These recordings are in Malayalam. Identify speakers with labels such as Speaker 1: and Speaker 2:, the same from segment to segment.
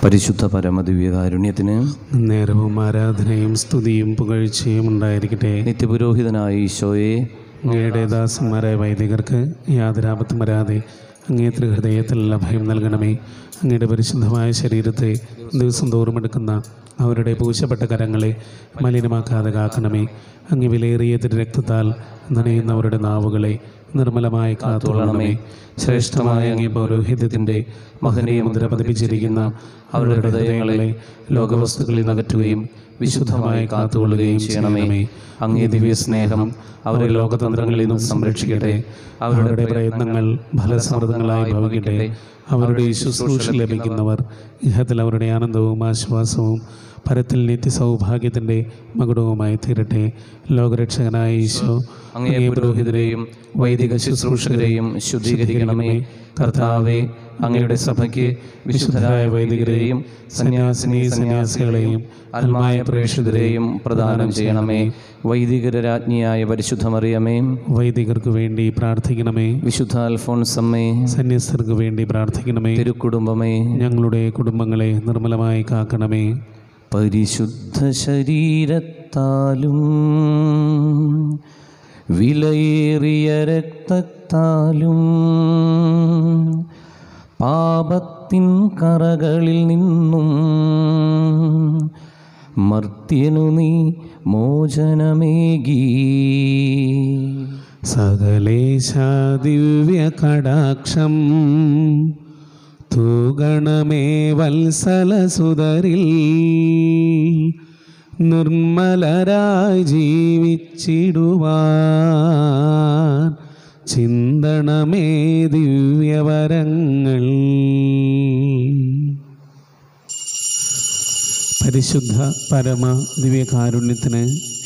Speaker 1: പരിശുദ്ധ പരമദിവ്യകാരുണ്യത്തിന്
Speaker 2: നേരവും ആരാധനയും സ്തുതിയും പുകഴ്ചയും ഉണ്ടായിരിക്കട്ടെ.
Speaker 1: നിത്യപുരോഹിതനായ ഈശോയെ,
Speaker 2: അങ്ങയുടെ ദാസന്മാരായ വൈദികർക്ക് യാതൊരാപത്തും വരാതെ അങ്ങേ ഹൃദയത്തിൽ അഭയം നൽകണമേ. അങ്ങയുടെ പരിശുദ്ധമായ ശരീരത്തെ ദിവസം തോറും എടുക്കുന്ന അവരുടെ പൂശപ്പെട്ട കരങ്ങളെ മലിനമാക്കാതെ കാക്കണമേ. അങ്ങ് വിലയേറിയ രക്തത്താൽ നനയുന്നവരുടെ നാവുകളെ നിർമ്മലമായി കാത്തുകൊള്ളണമേ. ശ്രേഷ്ഠമായ അങ്ങേ പൗരോഹിത്യത്തിൻ്റെ മഹനീയ മുദ്ര പതിപ്പിച്ചിരിക്കുന്ന അവരുടെ ഹൃദയങ്ങളെ ലോകവസ്തുക്കളിൽ നകറ്റുകയും വിശുദ്ധമായി കാത്തുകൊള്ളുകയും ചെയ്യണമേ. അങ്ങേ ദിവ്യ സ്നേഹം അവരെ ലോകതന്ത്രങ്ങളിൽ നിന്നും സംരക്ഷിക്കട്ടെ. അവരുടെ പ്രയത്നങ്ങൾ ഫലസമൃദ്ധങ്ങളായി ഭവിക്കട്ടെ. അവരുടെ ശുശ്രൂഷ ലഭിക്കുന്നവർ ഇഹത്തിൽ അവരുടെ ആനന്ദവും ആശ്വാസവും പരത്തിൽ നിത്യസൗഭാഗ്യത്തിൻ്റെ മകുടവുമായി തീരട്ടെ. ലോകരക്ഷകനായ ഈശോ അങ്ങേ പുരോഹിതരെയും വൈദിക ശുശ്രൂഷകരെയും ശുദ്ധീകരിക്കണമേ. കർത്താവേ, അങ്ങയുടെ സഭയ്ക്ക് വിശുദ്ധരായ വൈദികരെയും സന്യാസികളെയും ആത്മായ പ്രേക്ഷിതരെയും പ്രദാനം ചെയ്യണമേ. വൈദികര രാജ്ഞിയായ പരിശുദ്ധ മറിയമേ, വൈദികർക്ക് വേണ്ടി പ്രാർത്ഥിക്കണമേ. വിശുദ്ധ അൽഫോൻസമ്മേ, സന്യസ്തർക്ക് വേണ്ടി പ്രാർത്ഥിക്കണമേ. തിരുക്കുടുംബമേ, ഞങ്ങളുടെ കുടുംബങ്ങളെ നിർമ്മലമായി കാക്കണമേ.
Speaker 1: പരിശുദ്ധ ശരീരത്താലും വിലയേറിയ രക്തത്താലും പാപത്തിൻ കറകളിൽ നിന്നും മർത്യനു നീ മോചനമേകി.
Speaker 2: സകലേശ ദിവ്യ കടാക്ഷം തൂഗണമേ വത്സലസുതരിൽ. നിർമ്മലരായി ജീവിച്ചിടുവാൻ ചിന്തണമേ ദിവ്യവരങ്ങൾ. പരിശുദ്ധ പരമ ദിവ്യകാരുണ്യത്തിന്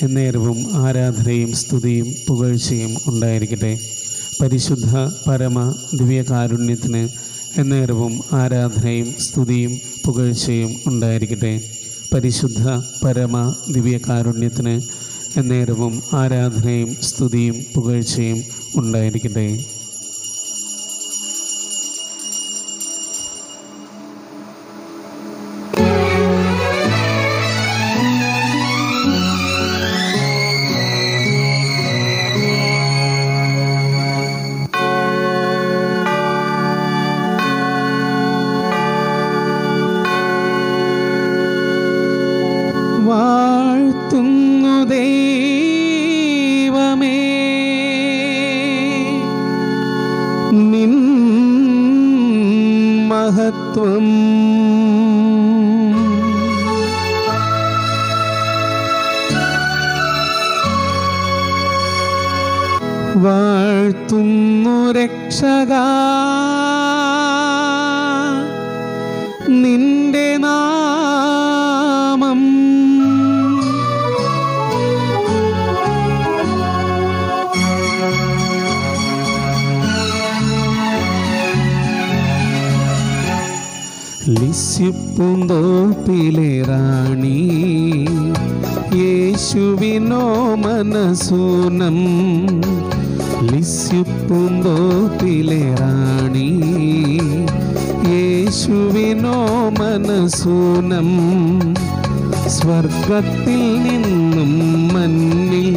Speaker 2: എന്നേരവും ആരാധനയും സ്തുതിയും പുകഴ്ചയും ഉണ്ടായിരിക്കട്ടെ. പരിശുദ്ധ പരമ ദിവ്യകാരുണ്യത്തിന് എന്നേരവും ആരാധനയും സ്തുതിയും പുകഴ്ചയും ഉണ്ടായിരിക്കട്ടെ. പരിശുദ്ധ പരമ ദിവ്യകാരുണ്യത്തിന് എന്നേരവും ആരാധനയും സ്തുതിയും പുകഴ്ചയും ഉണ്ടായിരിക്കട്ടെ. വാഴ്ത്തുന്നു ദൈവമേ നിൻ മഹത്വം. വാഴ്ത്തുന്നു രക്ഷകാ നിന്റെ നാമം. ലിസ്യപ്പൂന്തോപ്പിലെ റാണി യേശുവിനോ മനസൂനം. ലിസ്യപ്പൂന്തോപ്പിലെ റാണി യേശുവിനോ മനസൂനം. സ്വർഗത്തിൽ നിന്നും മഞ്ഞിൽ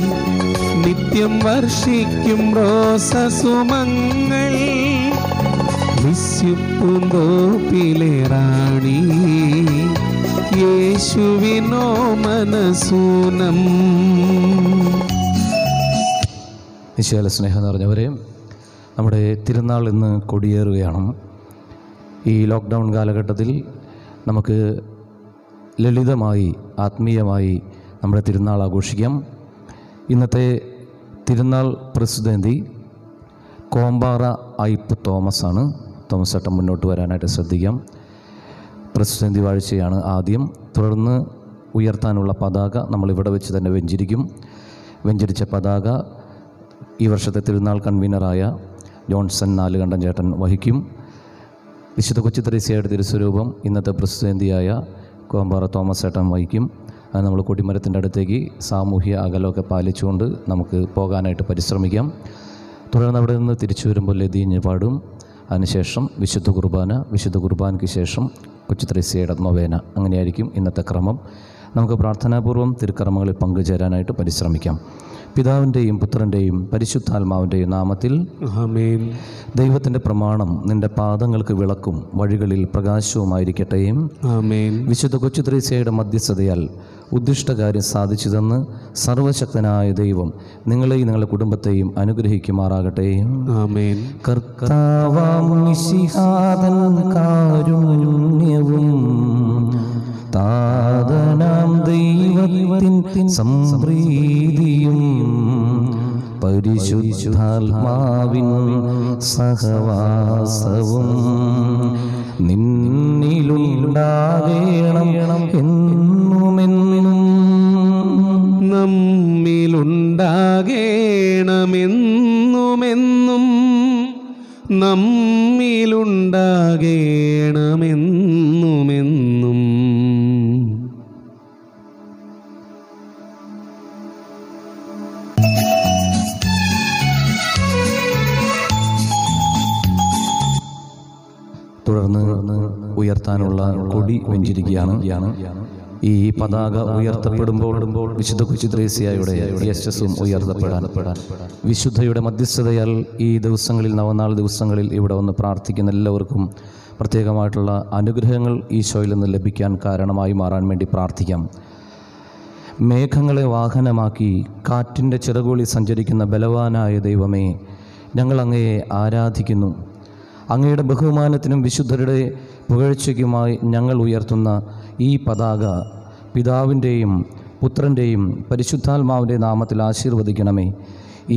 Speaker 2: നിത്യം വർഷിക്കും റോസസുമങ്ങൾ. ലിസ്യപ്പൂന്തോപ്പിലെ റാണി യേശുവിനോ മനസൂനം.
Speaker 1: ഈശോയിൽ സ്നേഹം നിറഞ്ഞവരെ, നമ്മുടെ തിരുനാൾ ഇന്ന് കൊടിയേറുകയാണ്. ഈ ലോക്ക്ഡൗൺ കാലഘട്ടത്തിൽ നമുക്ക് ലളിതമായി ആത്മീയമായി നമ്മുടെ തിരുനാൾ ആഘോഷിക്കാം. ഇന്നത്തെ തിരുനാൾ പ്രസിദ്ധി കോമ്പാറ ഐപ്പ് തോമസാണ്. തോമസ് ചേട്ടൻ മുന്നോട്ട് വരാനായിട്ട് ശ്രദ്ധിക്കാം. പ്രസിദ്ധി വാഴ്ചയാണ് ആദ്യം. തുടർന്ന് ഉയർത്താനുള്ള പതാക നമ്മളിവിടെ വെച്ച് തന്നെ വെഞ്ചരിച്ച പതാക ഈ വർഷത്തെ തിരുനാൾ കൺവീനറായ ജോൺസൺ നാലുകണ്ടൻ ചേട്ടൻ വഹിക്കും. വിശുദ്ധ കൊച്ചു ത്രേസ്യയുടെ തിരുസ്വരൂപം ഇന്നത്തെ പ്രസിദ്ധന്തിയായ കോമ്പാറ തോമസ് ചേട്ടൻ വഹിക്കും. അത് നമ്മൾ കൊടിമരത്തിൻ്റെ അടുത്തേക്ക് സാമൂഹ്യ അകലമൊക്കെ പാലിച്ചുകൊണ്ട് നമുക്ക് പോകാനായിട്ട് പരിശ്രമിക്കാം. തുടർന്ന് അവിടെ നിന്ന് തിരിച്ചു വരുമ്പോൾ ലതീഞ്ഞ് പാടും. അതിനുശേഷം വിശുദ്ധ കുർബാനയ്ക്ക് ശേഷം കൊച്ചു ത്രേസ്യയുടെ നൊവേന. അങ്ങനെയായിരിക്കും ഇന്നത്തെ ക്രമം. നമുക്ക് പ്രാർത്ഥനാപൂർവ്വം തിരുക്കർമ്മങ്ങളിൽ പങ്കുചേരാനായിട്ട് പരിശ്രമിക്കാം. പിതാവിൻ്റെയും പുത്രൻ്റെയും പരിശുദ്ധാത്മാവിൻ്റെയും നാമത്തിൽ
Speaker 2: ആമേൻ.
Speaker 1: ദൈവത്തിൻ്റെ പ്രമാണം നിൻ്റെ പാദങ്ങൾക്ക് വിളക്കും വഴികളിൽ പ്രകാശവുമായിരിക്കട്ടെ.
Speaker 2: ആമേൻ.
Speaker 1: വിശുദ്ധ കൊച്ചു ത്രേസ്യയുടെ മധ്യസ്ഥതയാൽ ഉദ്ദിഷ്ടകാര്യം സാധിച്ചു തന്ന് സർവശക്തനായ ദൈവം നിങ്ങളെയും നിങ്ങളുടെ കുടുംബത്തെയും അനുഗ്രഹിക്കുമാറാകട്ടെ.
Speaker 2: ആമേൻ.
Speaker 1: കർത്താവാം മിശിഹാതൻ കാരുണ്യവും താതനാം ദൈവത്തിൻ സംപ്രീതിയും പരിശുദ്ധാത്മാവിൻ സഹവാസവും നിന്നിലുണ്ടാകണം എന്നുമെന്നും
Speaker 2: നമ്മിലുണ്ടാകേണമെന്നുമെന്നും നമ്മിലുണ്ടാകേണമെന്നുമെന്നും.
Speaker 1: തുടർന്ന് ഉയർത്താനുള്ള കൊടി വെഞ്ചിരിക്കുകയാണ്. ഈ പതാക ഉയർത്തപ്പെടുമ്പോൾ വിശുദ്ധ കൊച്ചു ത്രേസ്യയുടെ യശസ്സും ഉയർത്തപ്പെടാൻ വിശുദ്ധയുടെ മധ്യസ്ഥതയാൽ ഈ ദിവസങ്ങളിൽ, നവനാൾ ദിവസങ്ങളിൽ ഇവിടെ വന്ന് പ്രാർത്ഥിക്കുന്ന എല്ലാവർക്കും പ്രത്യേകമായിട്ടുള്ള അനുഗ്രഹങ്ങൾ ഈശോയിൽ നിന്ന് ലഭിക്കാൻ കാരണമായി മാറാൻ വേണ്ടി പ്രാർത്ഥിക്കാം. മേഘങ്ങളെ വാഹനമാക്കി കാറ്റിൻ്റെ ചിറകുകളിൽ സഞ്ചരിക്കുന്ന ബലവാനായ ദൈവമേ, ഞങ്ങൾ അങ്ങയെ ആരാധിക്കുന്നു. അങ്ങയുടെ ബഹുമാനത്തിനും വിശുദ്ധരുടെ പുകഴ്ചയ്ക്കുമായി ഞങ്ങൾ ഉയർത്തുന്ന ഈ പതാക പിതാവിൻ്റെയും പുത്രൻ്റെയും പരിശുദ്ധാത്മാവിൻ്റെ നാമത്തിൽ ആശീർവദിക്കണമേ.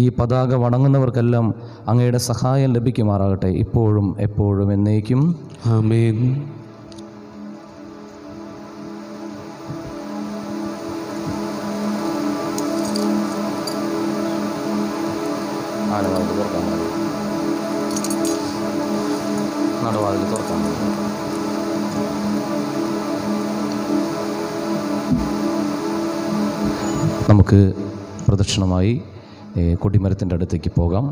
Speaker 1: ഈ പതാക വണങ്ങുന്നവർക്കെല്ലാം അങ്ങയുടെ സഹായം ലഭിക്കുമാറാകട്ടെ, ഇപ്പോഴും എപ്പോഴും എന്നേക്കും.
Speaker 2: ആമേൻ.
Speaker 1: നടവാതിൽ തുറക്കാൻ നമുക്ക് പ്രദക്ഷിണമായി കൊടിമരത്തിൻ്റെ അടുത്തേക്ക് പോകാം.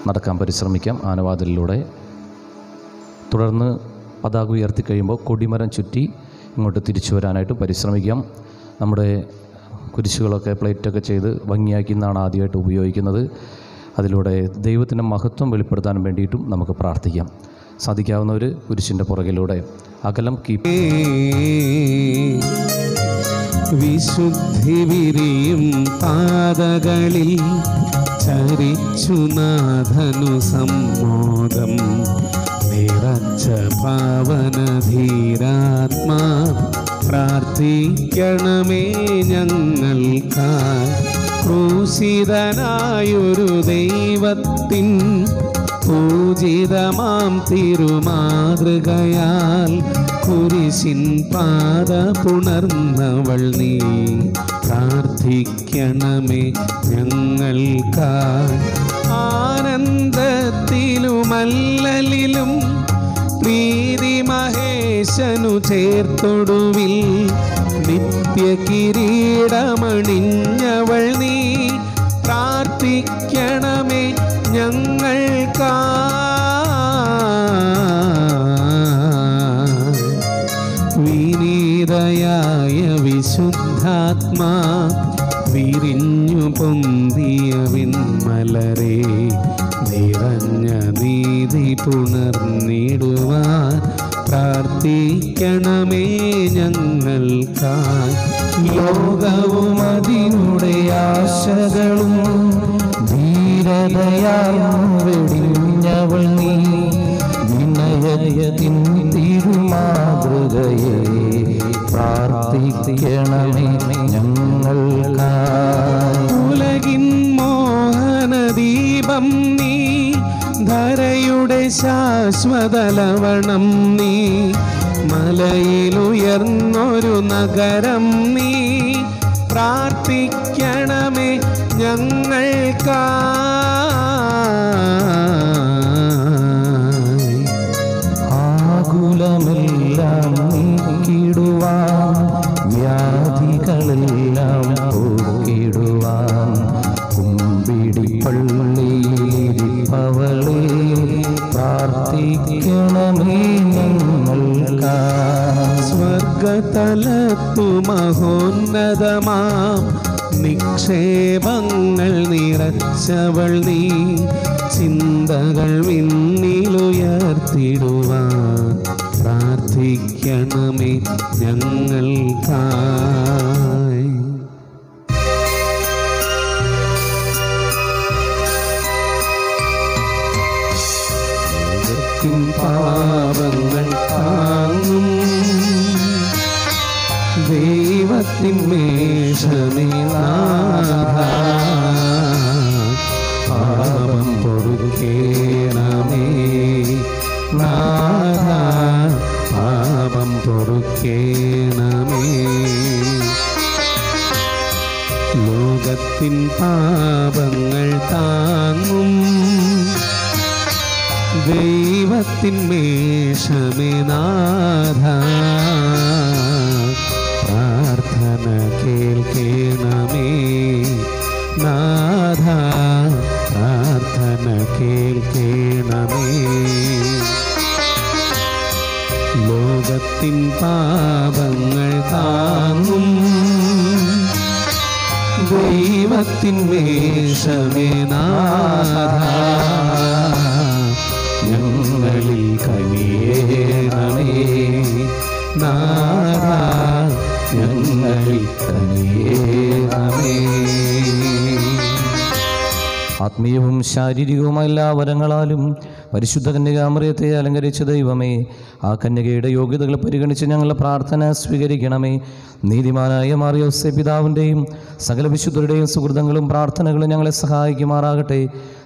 Speaker 1: നടക്കാൻ പരിശ്രമിക്കാം ആനവാതിലിലൂടെ. തുടർന്ന് പതാക ഉയർത്തി കഴിയുമ്പോൾ കൊടിമരം ചുറ്റി ഇങ്ങോട്ട് തിരിച്ചു വരാനായിട്ട് പരിശ്രമിക്കാം. നമ്മുടെ കുരിശുകളൊക്കെ പ്ലേറ്റൊക്കെ ചെയ്ത് ഭംഗിയാക്കുന്നതാണ് ആദ്യമായിട്ട് ഉപയോഗിക്കുന്നത്. അതിലൂടെ ദൈവത്തിൻ്റെ മഹത്വം വെളിപ്പെടുത്താൻ വേണ്ടിയിട്ടും നമുക്ക് പ്രാർത്ഥിക്കാം. സാധിക്കാവുന്നവർ കുരിശിൻ്റെ പുറകിലൂടെ അകലം കീപ്പ്.
Speaker 2: വിശുദ്ധി വിരിയും പാതകളിൽ ചരിച്ചു നാഥനു സമ്മോദം നിറച്ച പാവനധീരാത്മാ പ്രാർത്ഥിക്കണമേ ഞങ്ങൾക്കായി. ക്രൂശിതനായൊരു ദൈവത്തിൻ പൂജിതമാം തിരുമാതൃകയാൽ കുരിശിൻ പാത പുണർന്നവൾ നീ പ്രാർത്ഥിക്കണമേ ഞങ്ങൾക്കായി. ആനന്ദത്തിലുമല്ലലിലും പ്രീതി മഹേശനു ചേർത്തൊടുവിൽ നിത്യ കിരീടമണിഞ്ഞവൾ നീ പ്രാർത്ഥിക്കണമേ ഞങ്ങൾക്കായി. വിനീതയായ വിശുദ്ധാത്മാ വിരിഞ്ഞു പൊന്തിയ വിൺമലരെ നിറഞ്ഞ നീതി പുണർന്നിടുവാൻ പ്രാർത്ഥിക്കണമേ ഞങ്ങൾക്കായി.
Speaker 1: ലോകവും അതിനുടെ ആശകളും ധീരതയാൽ വെടിഞ്ഞവൾ നീ വിനയത്തിൻ തിരുമാതൃകയെ പ്രാർത്ഥിക്കണമേ ഞങ്ങൾക്കായി.
Speaker 2: ഉലകിൻ മോഹനദീപം നീ ധരയുടെ ശാശ്വത ലവണം നീ മലയിലുയർന്നൊരു നഗരം നീ പ്രാർത്ഥിക്കണമേ ഞങ്ങൾക്കായി.
Speaker 1: ആകുലമെല്ലാം നീക്കിടുവാൻ വ്യാധികളെല്ലാം പോക്കിടുവാൻ കുമ്പിടി പള്ളിയിലിരിപ്പവളെ പ്രാർത്ഥിക്ക
Speaker 2: സ്ഥലത്തു മഹോന്നതമാം നിക്ഷേപങ്ങൾ നിറച്ചവൾ നീ. ചിന്തകൾ വിണ്ണിലുയർത്തിടുവാൻ പ്രാർത്ഥിക്കണമേ ഞങ്ങൾക്കായി. പാപങ്ങൾ താങ്ങും ദൈവത്തിൻ മേശമേ നാഥ, പാപം പൊറുക്കേണമേ നാഥ, പാപം പൊറുക്കേണമേ. ലോകത്തിൻ പാപങ്ങൾ താങ്ങും ദൈവത്തിൻ മേശമേ നാഥ, പ്രാർത്ഥന കേൾക്കേണമേ നാഥ, പ്രാർത്ഥന കേൾക്കേണമേ. ലോകത്തിൻ പാപങ്ങൾ താങ്ങും ദൈവത്തിൻ മേശമേ നാഥ, ഞങ്ങളിൽ കനിയേണമേ നാഥ, ഞങ്ങളിൽ കനിയേണമേ.
Speaker 1: ആത്മീയവും ശാരീരികവുമായ എല്ലാ വരങ്ങളാലും പരിശുദ്ധ കന്യകാമറിയത്തെ അലങ്കരിച്ച ദൈവമേ, ആ കന്യകയുടെ യോഗ്യതകൾ പരിഗണിച്ച് ഞങ്ങളുടെ പ്രാർത്ഥന സ്വീകരിക്കണമേ. നീതിമാനായ മാറിയോസേ പിതാവിൻ്റെയും സകല വിശുദ്ധരുടെയും സുഹൃതങ്ങളും പ്രാർത്ഥനകളും ഞങ്ങളെ സഹായിക്കുമാറാകട്ടെ.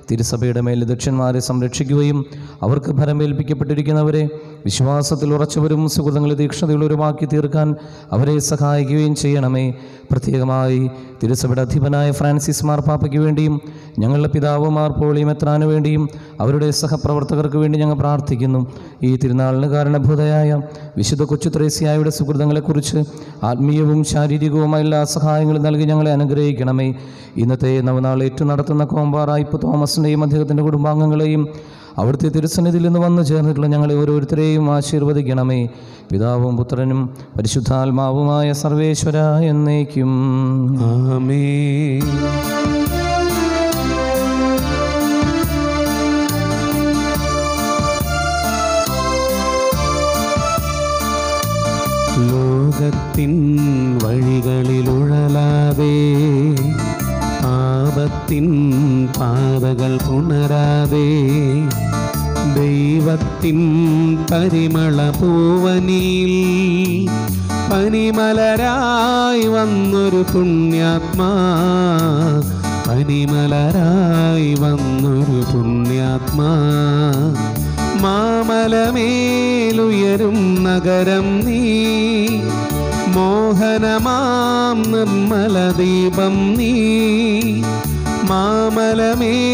Speaker 1: തിരുസഭയുടെ മേൽ ദക്ഷന്മാരെ സംരക്ഷിക്കുകയും അവർക്ക് ഭരമേൽപ്പിക്കപ്പെട്ടിരിക്കുന്നവരെ വിശ്വാസത്തിൽ ഉറച്ചവരും സുഹൃതങ്ങളിൽ തീക്ഷ്ണതയുള്ളവരുമാക്കി തീർക്കാൻ അവരെ സഹായിക്കുകയും ചെയ്യണമേ. പ്രത്യേകമായി തിരുസഭയുടെ അധിപനായ ഫ്രാൻസിസ് മാർപ്പാപ്പയ്ക്ക് വേണ്ടിയും ഞങ്ങളുടെ പിതാവ് മാർ പോളി മെത്രാന് വേണ്ടിയും അവരുടെ സഹപ്രവർത്തകർക്ക് വേണ്ടി ഞങ്ങൾ പ്രാർത്ഥിക്കുന്നു. ഈ തിരുനാളിന് കാരണഭൂതയായ വിശുദ്ധ കൊച്ചു ത്രേസ്യായുടെ സുഹൃതങ്ങളെക്കുറിച്ച് ആത്മീയവും ശാരീരികവുമായ എല്ലാ സഹായങ്ങളും നൽകി ഞങ്ങളെ അനുഗ്രഹിക്കണമേ. ഇന്നത്തെ നവനാൾ ഏറ്റു നടത്തുന്ന കോമ്പാറായിപ്പ് തോമസിൻ്റെയും അദ്ദേഹത്തിൻ്റെ കുടുംബാംഗങ്ങളെയും അവിടുത്തെ തിരുസന്നിധിയിൽ നിന്ന് വന്നു ചേർന്നിട്ടുള്ള ഞങ്ങളെ ഓരോരുത്തരെയും ആശീർവദിക്കണമേ. പിതാവും പുത്രനും പരിശുദ്ധാത്മാവുമായ സർവേശ്വര എന്നേക്കും
Speaker 2: ആമേൻ. ലോകത്തിൻ വഴികളിലുഴലാതെ പാപത്തിൻ പാതകൾ പുണരാതെ ദൈവത്തിൻ പരിമള പൂവനിൽ പനിമലരായി വന്നൊരു പുണ്യാത്മാ, പനിമലരായി വന്നൊരു പുണ്യാത്മാ. മാമലമേലുയരും നഗരം നീ, മോഹനമാം നിർമ്മല ദീപം നീ. മാമലമേലുയരും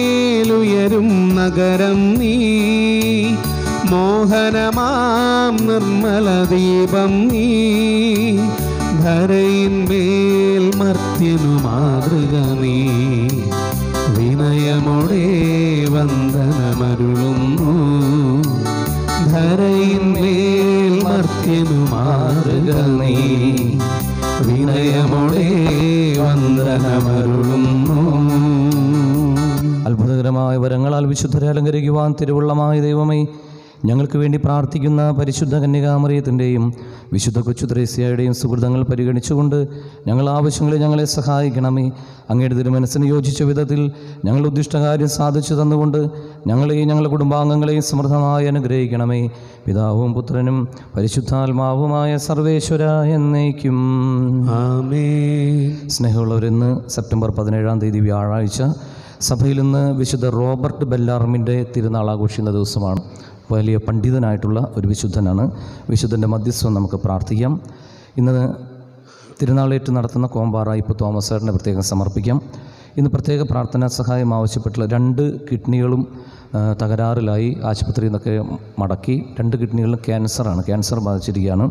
Speaker 2: നഗരം നീ, മോഹനമാം നിർമ്മല ദീപം നീ. ധരയിന്മേൽ മർത്യനു മാതൃക നീ, വിനയമോടെ വന്ദനമരുളുന്നു. ധരയിന്മേൽ മർത്യനു മാതൃക നീ, വിനയമോടെ വന്ദനമരുളുന്നു.
Speaker 1: അത്ഭുതകരമായ വരങ്ങളാൽ വിശുദ്ധരെ അലങ്കരിക്കുവാൻ തിരുവുള്ളമായ ദൈവമേ, ഞങ്ങൾക്ക് വേണ്ടി പ്രാർത്ഥിക്കുന്ന പരിശുദ്ധ കന്യകാമറിയത്തിൻ്റെയും വിശുദ്ധ കൊച്ചു ത്രേസ്യായുടെയും സുഹൃതങ്ങൾ പരിഗണിച്ചുകൊണ്ട് ഞങ്ങൾ ആവശ്യങ്ങളെ ഞങ്ങളെ സഹായിക്കണമേ. അങ്ങയുടെ തിരുമനസ്സിന് യോജിച്ച വിധത്തിൽ ഞങ്ങൾ ഉദ്ദിഷ്ടകാര്യം സാധിച്ചു തന്നുകൊണ്ട് ഞങ്ങളെയും ഞങ്ങളുടെ കുടുംബാംഗങ്ങളെയും സമൃദ്ധമായി അനുഗ്രഹിക്കണമേ. പിതാവും പുത്രനും പരിശുദ്ധാത്മാവുമായ സർവേശ്വര എന്നേക്കും ആമേൻ. സ്നേഹമുള്ളവരിന്ന് സെപ്റ്റംബർ 17 വ്യാഴാഴ്ച സഭയിൽ നിന്ന് വിശുദ്ധ റോബർട്ട് ബെല്ലാർമിൻ്റെ തിരുനാൾ ആഘോഷിക്കുന്ന ദിവസമാണ്. വലിയ പണ്ഡിതനായിട്ടുള്ള ഒരു വിശുദ്ധനാണ്. വിശുദ്ധൻ്റെ മധ്യസ്ഥം നമുക്ക് പ്രാർത്ഥിക്കാം. ഇന്ന് തിരുനാളേറ്റ് നടത്തുന്ന കോമ്പാറായിപ്പ് തോമസ് സാറിനെ പ്രത്യേകം സമർപ്പിക്കാം. ഇന്ന് പ്രത്യേക പ്രാർത്ഥനാ സഹായം ആവശ്യപ്പെട്ടുള്ള 2 കിഡ്നികളും തകരാറിലായി ആശുപത്രിയിൽ നിന്നൊക്കെ മടക്കി. 2 കിഡ്നികളിലും ക്യാൻസർ ബാധിച്ചിരിക്കുകയാണ്.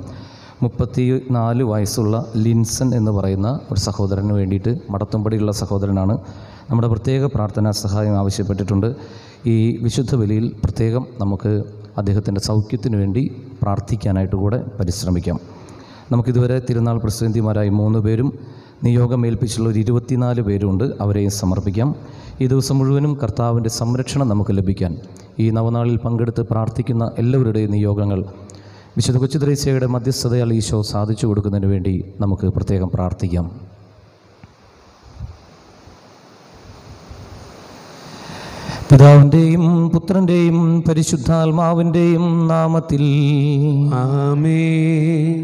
Speaker 1: 34 വയസ്സുള്ള ലിൻസൺ എന്ന് പറയുന്ന ഒരു സഹോദരന് വേണ്ടിയിട്ട്, മടത്തുംപടിയുള്ള സഹോദരനാണ്, നമ്മുടെ പ്രത്യേക പ്രാർത്ഥനാ സഹായം ആവശ്യപ്പെട്ടിട്ടുണ്ട്. ഈ വിശുദ്ധ ബലിയിൽ പ്രത്യേകം നമുക്ക് അദ്ദേഹത്തിൻ്റെ സൗഖ്യത്തിന് വേണ്ടി പ്രാർത്ഥിക്കാനായിട്ട് കൂടെ പരിശ്രമിക്കാം. നമുക്കിതുവരെ തിരുനാൾ പ്രസിദ്ധന്തിമാരായി 3 പേരും നിയോഗം ഏൽപ്പിച്ചുള്ള ഒരു 24 പേരുണ്ട്. അവരെയും സമർപ്പിക്കാം. ഈ ദിവസം മുഴുവനും കർത്താവിൻ്റെ സംരക്ഷണം നമുക്ക് ലഭിക്കാൻ ഈ നവനാളിൽ പങ്കെടുത്ത് പ്രാർത്ഥിക്കുന്ന എല്ലാവരുടെയും നിയോഗങ്ങൾ വിശുദ്ധ കൊച്ചുത്രേസ്യയുടെ മധ്യസ്ഥതയാൽ ഈശോ സാധിച്ചു കൊടുക്കുന്നതിന് വേണ്ടി നമുക്ക് പ്രത്യേകം പ്രാർത്ഥിക്കാം. പിതാവിൻ്റെയും പുത്രൻ്റെയും പരിശുദ്ധാത്മാവിൻ്റെയും നാമത്തിൽ
Speaker 2: ആമേൻ.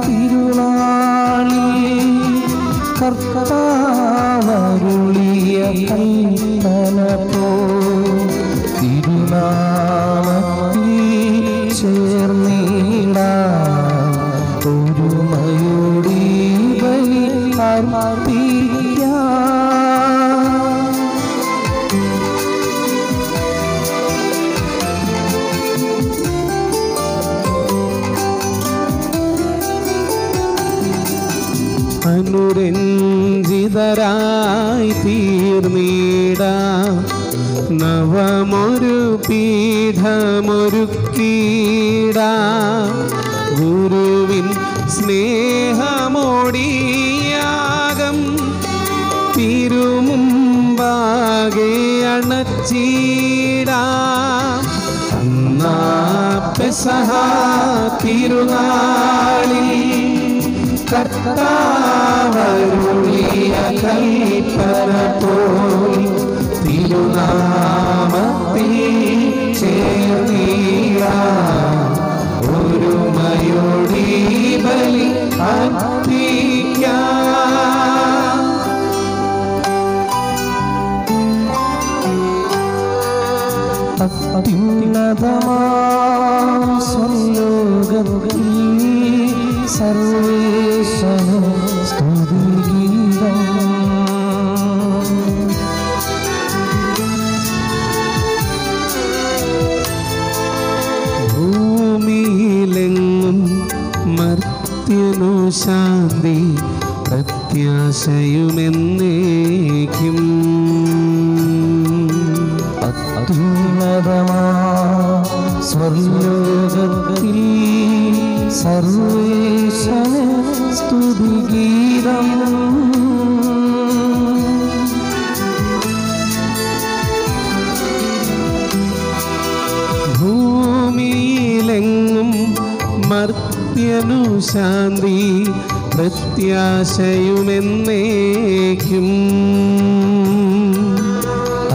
Speaker 1: തിരുനാളിൽ കർത്താവരുളിയ കൽപ്പന പോൽ തിരുനാമത്തിൽ ചേർന്നിടാൻ ഒരുമയോടി ബലി അർപ്പിക്കാം.
Speaker 2: അനുരഞ്ജിതരായി തീർന്നിടാം നവമൊരു പീഠമൊരുക്കിടാം ഗുരുവിൻ സ്നേഹമോടിയാകം തിരുമുമ്പാകെ അണച്ചിടാം. അന്നാ പെസഹ തിരുനാളിൽ കർത്താവരുളിയ കൽപ്പന പോൽ തിരുനാമത്തിൽ ചേർന്നിടാം ഒരുമയോടി ബലി അർപ്പിക്കാം.
Speaker 1: അത്യുന്നതമാം സ്വലോകത്തിൽ സർവേശ്വര സ്തുതിഗീതം.
Speaker 2: ഭൂമിയിലെങ്ങും മർത്യനു ശാന്തി പ്രത്യാശയുമെന്നേക്കും.
Speaker 1: അത്യുന്നതമാ സ്വർലോകത്തിൽ സർവേശ്വര സ്തുതിഗീതം.
Speaker 2: ഭൂമിയിലെങ്ങും മർത്യനു ശാന്തി പ്രത്യാശയുമെന്നേക്കും.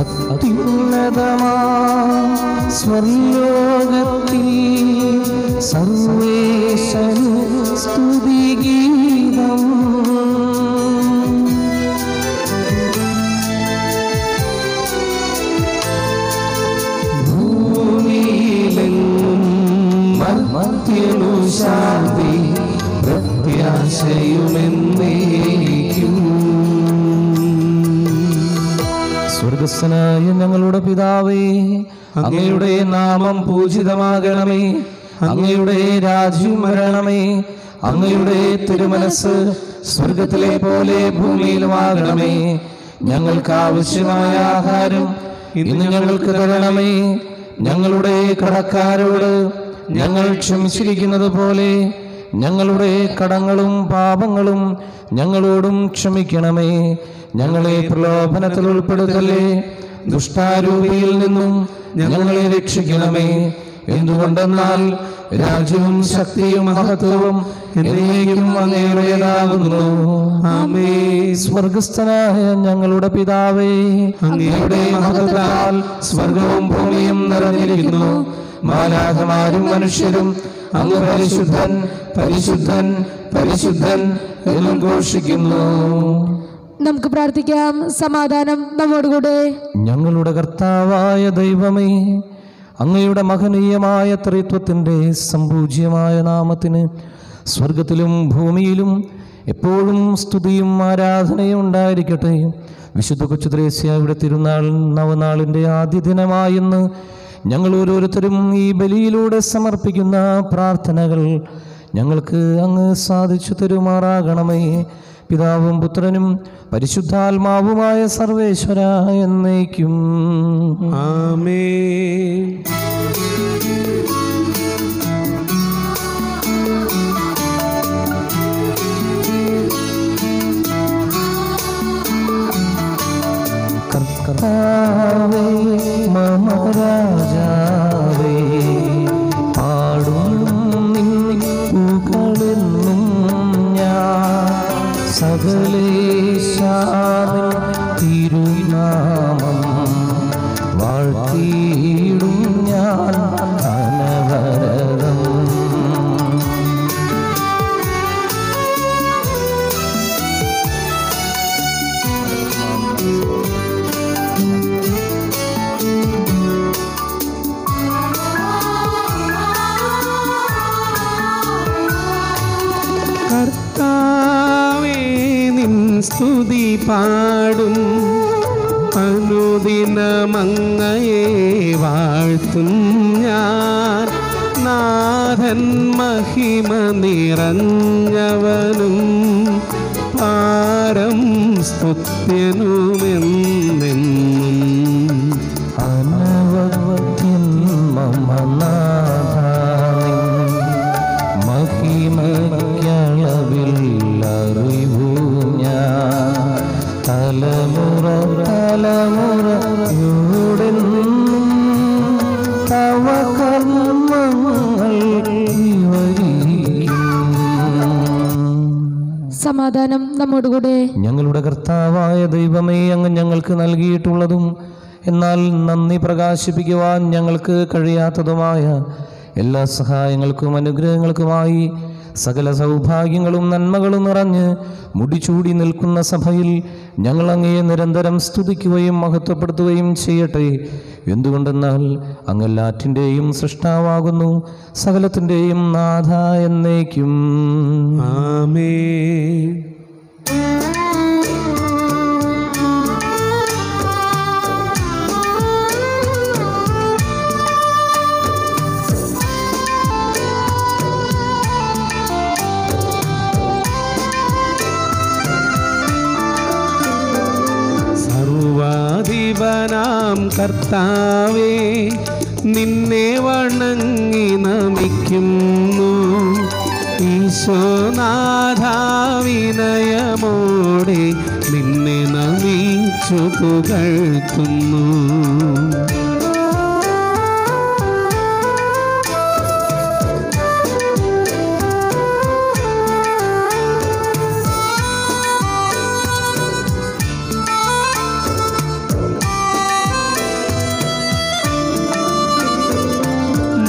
Speaker 1: അത്യുന്നതമാ സ്വർലോകത്തിൽ സർവേശ്വര സ്തുതിഗീതം.
Speaker 2: ഭൂമിയിലെങ്ങും മർത്യനു ശാന്തി പ്രത്യാശയുമെന്നേക്കും.
Speaker 1: സ്വർഗസ്ഥനായ ഞങ്ങളുടെ പിതാവേ, അങ്ങയുടെ നാമം പൂജിതമാകണമേ. അങ്ങയുടെ രാജ്യം വരണമേ. അങ്ങയുടെ തിരുമനസ് സ്വർഗത്തിലെ പോലെ ഭൂമിയിലുമാകണമേ. ഞങ്ങൾക്ക് ആവശ്യമായ ആഹാരം ഇന്ന് ഞങ്ങൾക്ക് തരണമേ. ഞങ്ങളുടെ കടക്കാരോട് ഞങ്ങൾ ക്ഷമിച്ചിരിക്കുന്നത് പോലെ ഞങ്ങളുടെ കടങ്ങളും പാപങ്ങളും ഞങ്ങളോടും ക്ഷമിക്കണമേ. ഞങ്ങളെ പ്രലോഭനത്തിൽ ഉൾപ്പെടുത്തല്ലേ, ദുഷ്ടാരൂപിയിൽ നിന്നും ഞങ്ങളെ രക്ഷിക്കണമേ. എന്തുകൊണ്ടെന്നാൽ രാജ്യവും ശക്തിയും മഹത്വവും എന്നേക്കും അങ്ങയുടേതാകുന്നു. ആമേൻ. സ്വർഗസ്ഥനായ ഞങ്ങളുടെ പിതാവേ, അങ്ങയുടെ മഹത്വത്താൽ സ്വർഗവും ഭൂമിയും നിറഞ്ഞിരിക്കുന്നു. മാലാഖമാരും മനുഷ്യരും അങ്ങ് പരിശുദ്ധൻ പരിശുദ്ധൻ പരിശുദ്ധൻ എന്നും ഘോഷിക്കുന്നു.
Speaker 3: നമുക്ക് പ്രാർത്ഥിക്കാം. സമാധാനം നമ്മോടുകൂടെ.
Speaker 1: ഞങ്ങളുടെ കർത്താവായ ദൈവമേ, അങ്ങയുടെ മഹനീയമായ ത്രിത്വത്തിൻ്റെ സമ്പൂജ്യമായ നാമത്തിന് സ്വർഗത്തിലും ഭൂമിയിലും എപ്പോഴും സ്തുതിയും ആരാധനയും ഉണ്ടായിരിക്കട്ടെ. വിശുദ്ധ കൊച്ചുത്രേസ്യയുടെ തിരുനാൾ നവനാളിൻ്റെ ആദ്യ ദിനമായെന്ന് ഞങ്ങൾ ഓരോരുത്തരും ഈ ബലിയിലൂടെ സമർപ്പിക്കുന്ന പ്രാർത്ഥനകൾ ഞങ്ങൾക്ക് അങ്ങ് സാധിച്ചു തരുമാറാകണമേ. പിതാവും പുത്രനും പരിശുദ്ധാത്മാവുമായ സർവേശ്വര എന്നേക്കും
Speaker 2: ആമേൻ.
Speaker 1: കർത്താവേ മമ രാജാവേ, പാടും നിന്നുകളെന്നും ഞാൻ സകലേശാനിൻ തിരുനാമം വാഴ്ത്തിയിടും ഞാൻ അനവരതം.
Speaker 2: കർത്താവേ നിൻ സ്തുതി പാടും, അനുദിനമങ്ങയെ വാഴ്ത്തും ഞാൻ. നാഥൻ മഹിമ നിറഞ്ഞവനും പാരം സ്തുത്യനുമെന്നെന്നും.
Speaker 1: അനവധ്യൻ മമ നാഥാനിൻ മഹിമയ്ക്കളവില്ലറിവു ഞാൻ. തലമുറ തലമുറയോടെന്നും തവ കർമ്മങ്ങൾ വിവരിക്കും.
Speaker 3: സമാധാനം നമ്മോടുകൂടെ.
Speaker 1: ഞങ്ങളുടെ കർത്താവായ ദൈവമേ, അങ്ങ് ഞങ്ങൾക്ക് നൽകിയിട്ടുള്ളതും എന്നാൽ നന്ദി പ്രകാശിപ്പിക്കുവാൻ ഞങ്ങൾക്ക് കഴിയാത്തതുമായ എല്ലാ സഹായങ്ങൾക്കും അനുഗ്രഹങ്ങൾക്കുമായി സകല സൗഭാഗ്യങ്ങളും നന്മകളും നിറഞ്ഞ് മുടിചൂടി നിൽക്കുന്ന സഭയിൽ ഞങ്ങൾ അങ്ങയെ നിരന്തരം സ്തുതിക്കുകയും മഹത്വപ്പെടുത്തുകയും ചെയ്യട്ടെ. എന്തുകൊണ്ടെന്നാൽ അങ്ങെല്ലാറ്റിൻ്റെയും സൃഷ്ടാവാകുന്നു, സകലത്തിൻ്റെയും നാഥ എന്നേക്കും
Speaker 2: ആമേൻ. സർവാധിപനാം കർത്താവേ, നിന്നെ വണങ്ങി നമിക്കുന്നു. ഈശോനാഥ വിനയമോടെ നിന്നെ നമിച്ചു പുകഴ്ത്തുന്നു.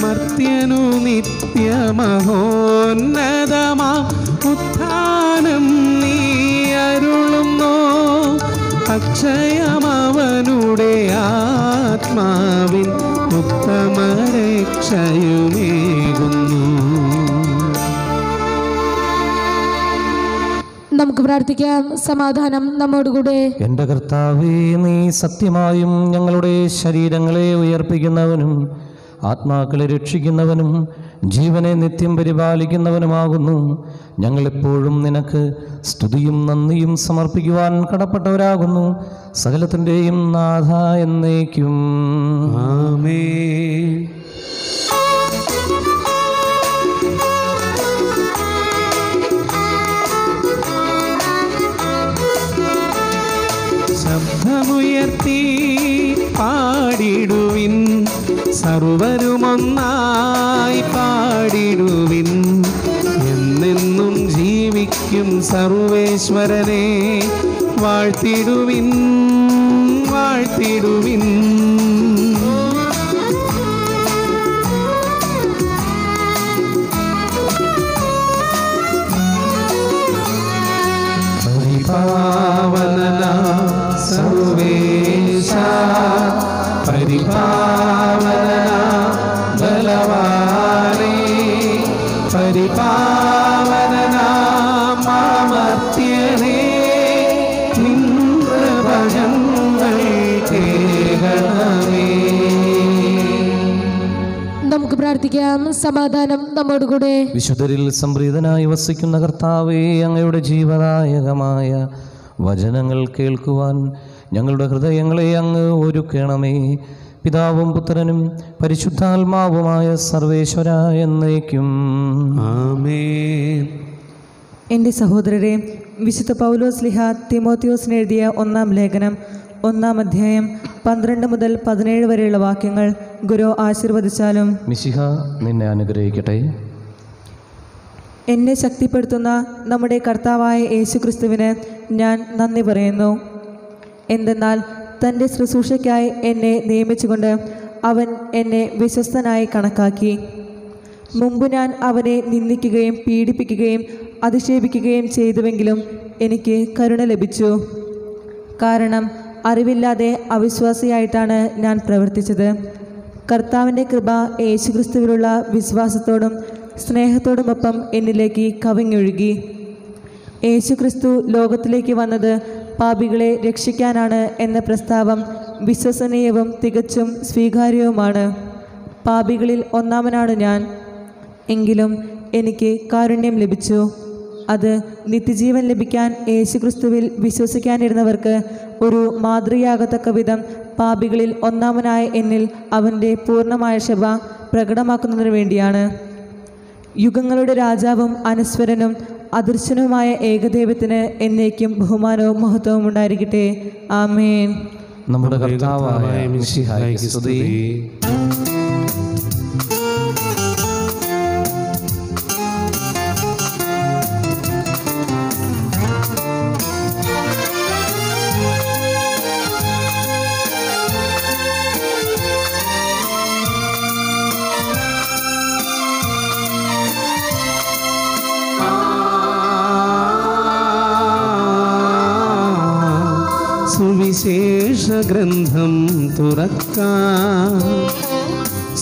Speaker 2: മർത്യനു നിത്യമഹോന്നതമാ ഉത്ഥാനം നീ അരുളുന്നു. അക്ഷയമവനുടെ ആത്മാവിൻ ഉത്തമരക്ഷയുമേകുന്നു.
Speaker 3: നമുക്ക് പ്രാർത്ഥിക്കാം. സമാധാനം നമ്മോടുകൂടെ.
Speaker 1: എൻ്റെ കർത്താവേ, നീ സത്യമായും ഞങ്ങളുടെ ശരീരങ്ങളെ ഉയർപ്പിക്കുന്നവനും ആത്മാക്കളെ രക്ഷിക്കുന്നവനും ജീവനെ നിത്യം പരിപാലിക്കുന്നവനുമാകുന്നു. ഞങ്ങളെപ്പോഴും നിനക്ക് സ്തുതിയും നന്ദിയും സമർപ്പിക്കുവാൻ കടപ്പെട്ടവരാകുന്നു. സകലത്തിൻ്റെയും നാഥ എന്നേക്കും
Speaker 2: ആമേൻ. ശബ്ദമുയർത്തി പാടിടുവിൻ, സർവരുമൊന്നായി പാടിടുവിൻ. എന്നെന്നും ജീവിക്കും സർവേശ്വരനെ വാഴ്ത്തിടുവിൻ, വാഴ്ത്തിടുവിൻ. പരിപാവനനാ സർവേശ, പരിപാവനനാ ബലവാനേ, പരിപാവനനാ മാമ
Speaker 3: പ്രാർത്ഥിക്കാം. സമാധാനം നമ്മോടുകൂടെ.
Speaker 1: വിശുദ്ധരിൽ സംപ്രീതനായി വസിക്കുന്ന കർത്താവേ, അങ്ങയുടെ ജീവദായകമായ വചനങ്ങൾ കേൾക്കുവാൻ ഞങ്ങളുടെ ഹൃദയങ്ങളെ അങ്ങ് ഒരുക്കണമേ. പിതാവും പുത്രനും പരിശുദ്ധാത്മാവുമായ സർവേശ്വര എന്നേക്കും
Speaker 4: ആമേൻ.
Speaker 5: എൻ്റെ സഹോദരരെ, വിശുദ്ധ പൗലോസ് ശ്ലീഹ തിമോത്തിയോസിന് എഴുതിയ 1-ാം ലേഖനം 1-ാം അധ്യായം 12 മുതൽ 17 വരെയുള്ള വാക്യങ്ങൾ ഗുരു ആശീർവദിച്ചാലും.
Speaker 1: മിശിഹ നിന്നെ അനുഗ്രഹിക്കട്ടെ.
Speaker 5: എന്നെ ശക്തിപ്പെടുത്തുന്ന നമ്മുടെ കർത്താവായ യേശുക്രിസ്തുവിന് ഞാൻ നന്ദി പറയുന്നു. എന്തെന്നാൽ തൻ്റെ ശുശ്രൂഷയ്ക്കായി എന്നെ നിയമിച്ചുകൊണ്ട് അവൻ എന്നെ വിശ്വസ്തനായി കണക്കാക്കി. മുമ്പ് ഞാൻ അവനെ നിന്ദിക്കുകയും പീഡിപ്പിക്കുകയും അധിക്ഷേപിക്കുകയും ചെയ്തുവെങ്കിലും എനിക്ക് കരുണ ലഭിച്ചു. കാരണം അറിവില്ലാതെ അവിശ്വാസിയായിട്ടാണ് ഞാൻ പ്രവർത്തിച്ചത്. കർത്താവിൻ്റെ കൃപ യേശുക്രിസ്തുവിലുള്ള വിശ്വാസത്തോടും സ്നേഹത്തോടുമൊപ്പം എന്നിലേക്ക് കവിഞ്ഞൊഴുകി. യേശുക്രിസ്തു ലോകത്തിലേക്ക് വന്നത് പാപികളെ രക്ഷിക്കാനാണ് എന്ന പ്രസ്താവം വിശ്വസനീയവും തികച്ചും സ്വീകാര്യവുമാണ്. പാപികളിൽ ഒന്നാമനാണ് ഞാൻ. എങ്കിലും എനിക്ക് കാരുണ്യം ലഭിച്ചു. അത് നിത്യജീവൻ ലഭിക്കാൻ യേശുക്രിസ്തുവിൽ വിശ്വസിക്കാനിരുന്നവർക്ക് ഒരു മാതൃകയാകത്തക്ക വിധം പാപികളിൽ ഒന്നാമനായ എന്നിൽ അവൻ്റെ പൂർണ്ണമായ ക്ഷമ പ്രകടമാക്കുന്നതിനു വേണ്ടിയാണ്. യുഗങ്ങളുടെ രാജാവും അനശ്വരനും അദൃശ്യനുമായ ഏകദൈവത്തിന് എന്നേക്കും ബഹുമാനവും മഹത്വവും ഉണ്ടായിരിക്കട്ടെ. ആമേൻ.
Speaker 1: നമ്മുടെ കർത്താവായ മിശിഹായ്ക്ക് സ്തുതി.
Speaker 4: സുവിശേഷ ഗ്രന്ഥം തുറക്കാം,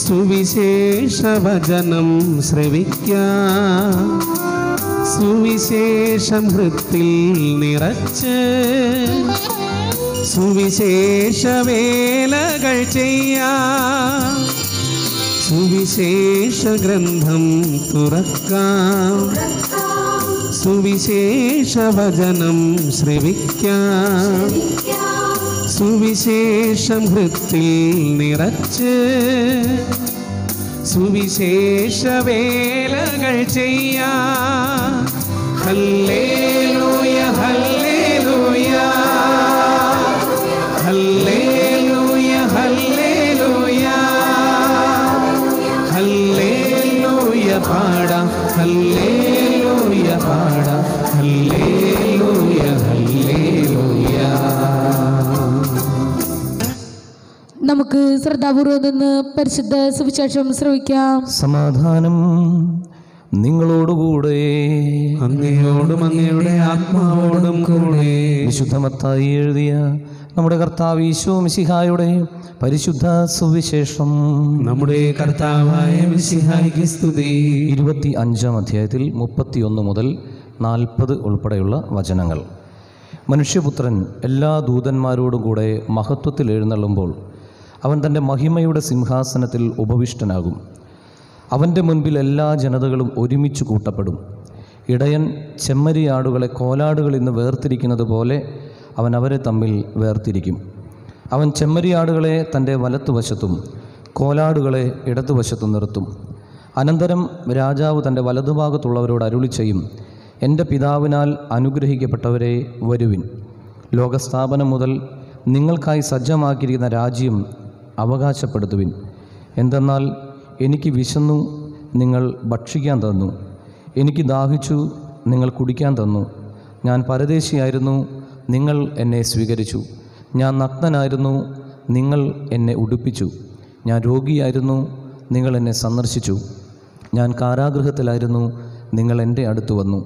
Speaker 4: സുവിശേഷ വചനം ശ്രവിക്കാം, സുവിശേഷം ഹൃത്തിൽ നിറച്ച് സുവിശേഷ വേലകൾ ചെയ്യാം. സുവിശേഷ ഗ്രന്ഥം തുറക്കാം, സുവിശേഷ വചനം ശ്രവിക്കാം, സുവിശേഷം ഹൃത്തിൽ നിറച്ച് സുവിശേഷ വേലകൾ ചെയ്യാം. Hallelujah hallelujah hallelujah hallelujah hallelujah പാടാം, ഹല്ലേലൂയ പാടാം, ഹല്ലേലൂയ ഹല്ലേലൂയ.
Speaker 3: നമുക്ക് ശ്രദ്ധാപൂർവം നിന്ന് പരിശുദ്ധ സുവിശേഷം ശ്രവിക്കാം.
Speaker 1: സമാധാനം നിങ്ങളോടുകൂടെ.
Speaker 4: അങ്ങയോടും അങ്ങയുടെ ആത്മാവോടും കൂടെ.
Speaker 1: വിശുദ്ധ മത്തായി എഴുതിയ നമ്മുടെ കർത്താവ് ഈശോ മിശിഹായുടെ പരിശുദ്ധ സുവിശേഷം.
Speaker 4: നമ്മുടെ കർത്താവായ മിശിഹായ്ക്ക് സ്തുതി.
Speaker 1: 25-ാം അധ്യായത്തിൽ 31 മുതൽ 40 ഉൾപ്പെടെയുള്ള വചനങ്ങൾ. മനുഷ്യപുത്രൻ എല്ലാ ദൂതന്മാരോടും കൂടെ മഹത്വത്തിൽ എഴുന്നള്ളുമ്പോൾ അവൻ തൻ്റെ മഹിമയുടെ സിംഹാസനത്തിൽ ഉപവിഷ്ടനാകും. അവൻ്റെ മുൻപിൽ എല്ലാ ജനതകളും ഒരുമിച്ച് കൂട്ടപ്പെടും. ഇടയൻ ചെമ്മരിയാടുകളെ കോലാടുകളിൽ നിന്ന് വേർതിരിക്കുന്നത് പോലെ അവൻ അവരെ തമ്മിൽ വേർതിരിക്കും. അവൻ ചെമ്മരിയാടുകളെ തൻ്റെ വലത്തുവശത്തും കോലാടുകളെ ഇടതുവശത്തും നിർത്തും. അനന്തരം രാജാവ് തൻ്റെ വലതുഭാഗത്തുള്ളവരോട് അരുളി ചെയ്യും, എൻ്റെ പിതാവിനാൽ അനുഗ്രഹിക്കപ്പെട്ടവരെ വരുവിൻ. ലോകസ്ഥാപനം മുതൽ നിങ്ങൾക്കായി സജ്ജമാക്കിയിരിക്കുന്ന രാജ്യം അവകാശപ്പെടുത്തുവിൻ. എന്തെന്നാൽ എനിക്ക് വിശന്നു, നിങ്ങൾ ഭക്ഷിക്കാൻ തന്നു. എനിക്ക് ദാഹിച്ചു, നിങ്ങൾ കുടിക്കാൻ തന്നു. ഞാൻ പരദേശിയായിരുന്നു, നിങ്ങൾ എന്നെ സ്വീകരിച്ചു. ഞാൻ നഗ്നനായിരുന്നു, നിങ്ങൾ എന്നെ ഉടുപ്പിച്ചു. ഞാൻ രോഗിയായിരുന്നു, നിങ്ങൾ എന്നെ സന്ദർശിച്ചു. ഞാൻ കാരാഗൃഹത്തിലായിരുന്നു, നിങ്ങൾ എൻ്റെ അടുത്ത് വന്നു.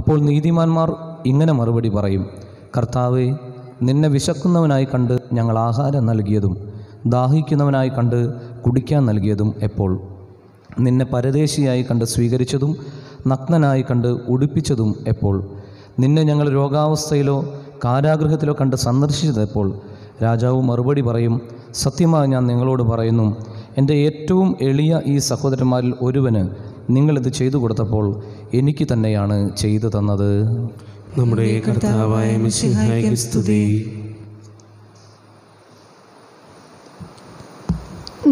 Speaker 1: അപ്പോൾ നീതിമാന്മാർ ഇങ്ങനെ മറുപടി പറയും, കർത്താവേ, നിന്നെ വിശക്കുന്നവനായി കണ്ട് ഞങ്ങൾ ആഹാരം നൽകിയതും ദാഹിക്കുന്നവനായി കണ്ട് കുടിക്കാൻ നൽകിയതും എപ്പോൾ? നിന്നെ പരദേശിയായി കണ്ട് സ്വീകരിച്ചതും നഗ്നനായി കണ്ട് ഉടുപ്പിച്ചതും എപ്പോൾ? നിന്നെ ഞങ്ങൾ രോഗാവസ്ഥയിലോ കാരാഗൃഹത്തിലോ കണ്ട് സന്ദർശിച്ചതെപ്പോൾ? രാജാവ് മറുപടി പറയും, സത്യമായി ഞാൻ നിങ്ങളോട് പറയുന്നു, എൻ്റെ ഏറ്റവും എളിയ ഈ സഹോദരന്മാരിൽ ഒരുവന് നിങ്ങളിത് ചെയ്തു കൊടുത്തപ്പോൾ എനിക്ക് തന്നെയാണ് ചെയ്തു തന്നത്.
Speaker 2: നമ്മുടെ കർത്താവായ മിശിഹായ്ക്ക് സ്തുതി.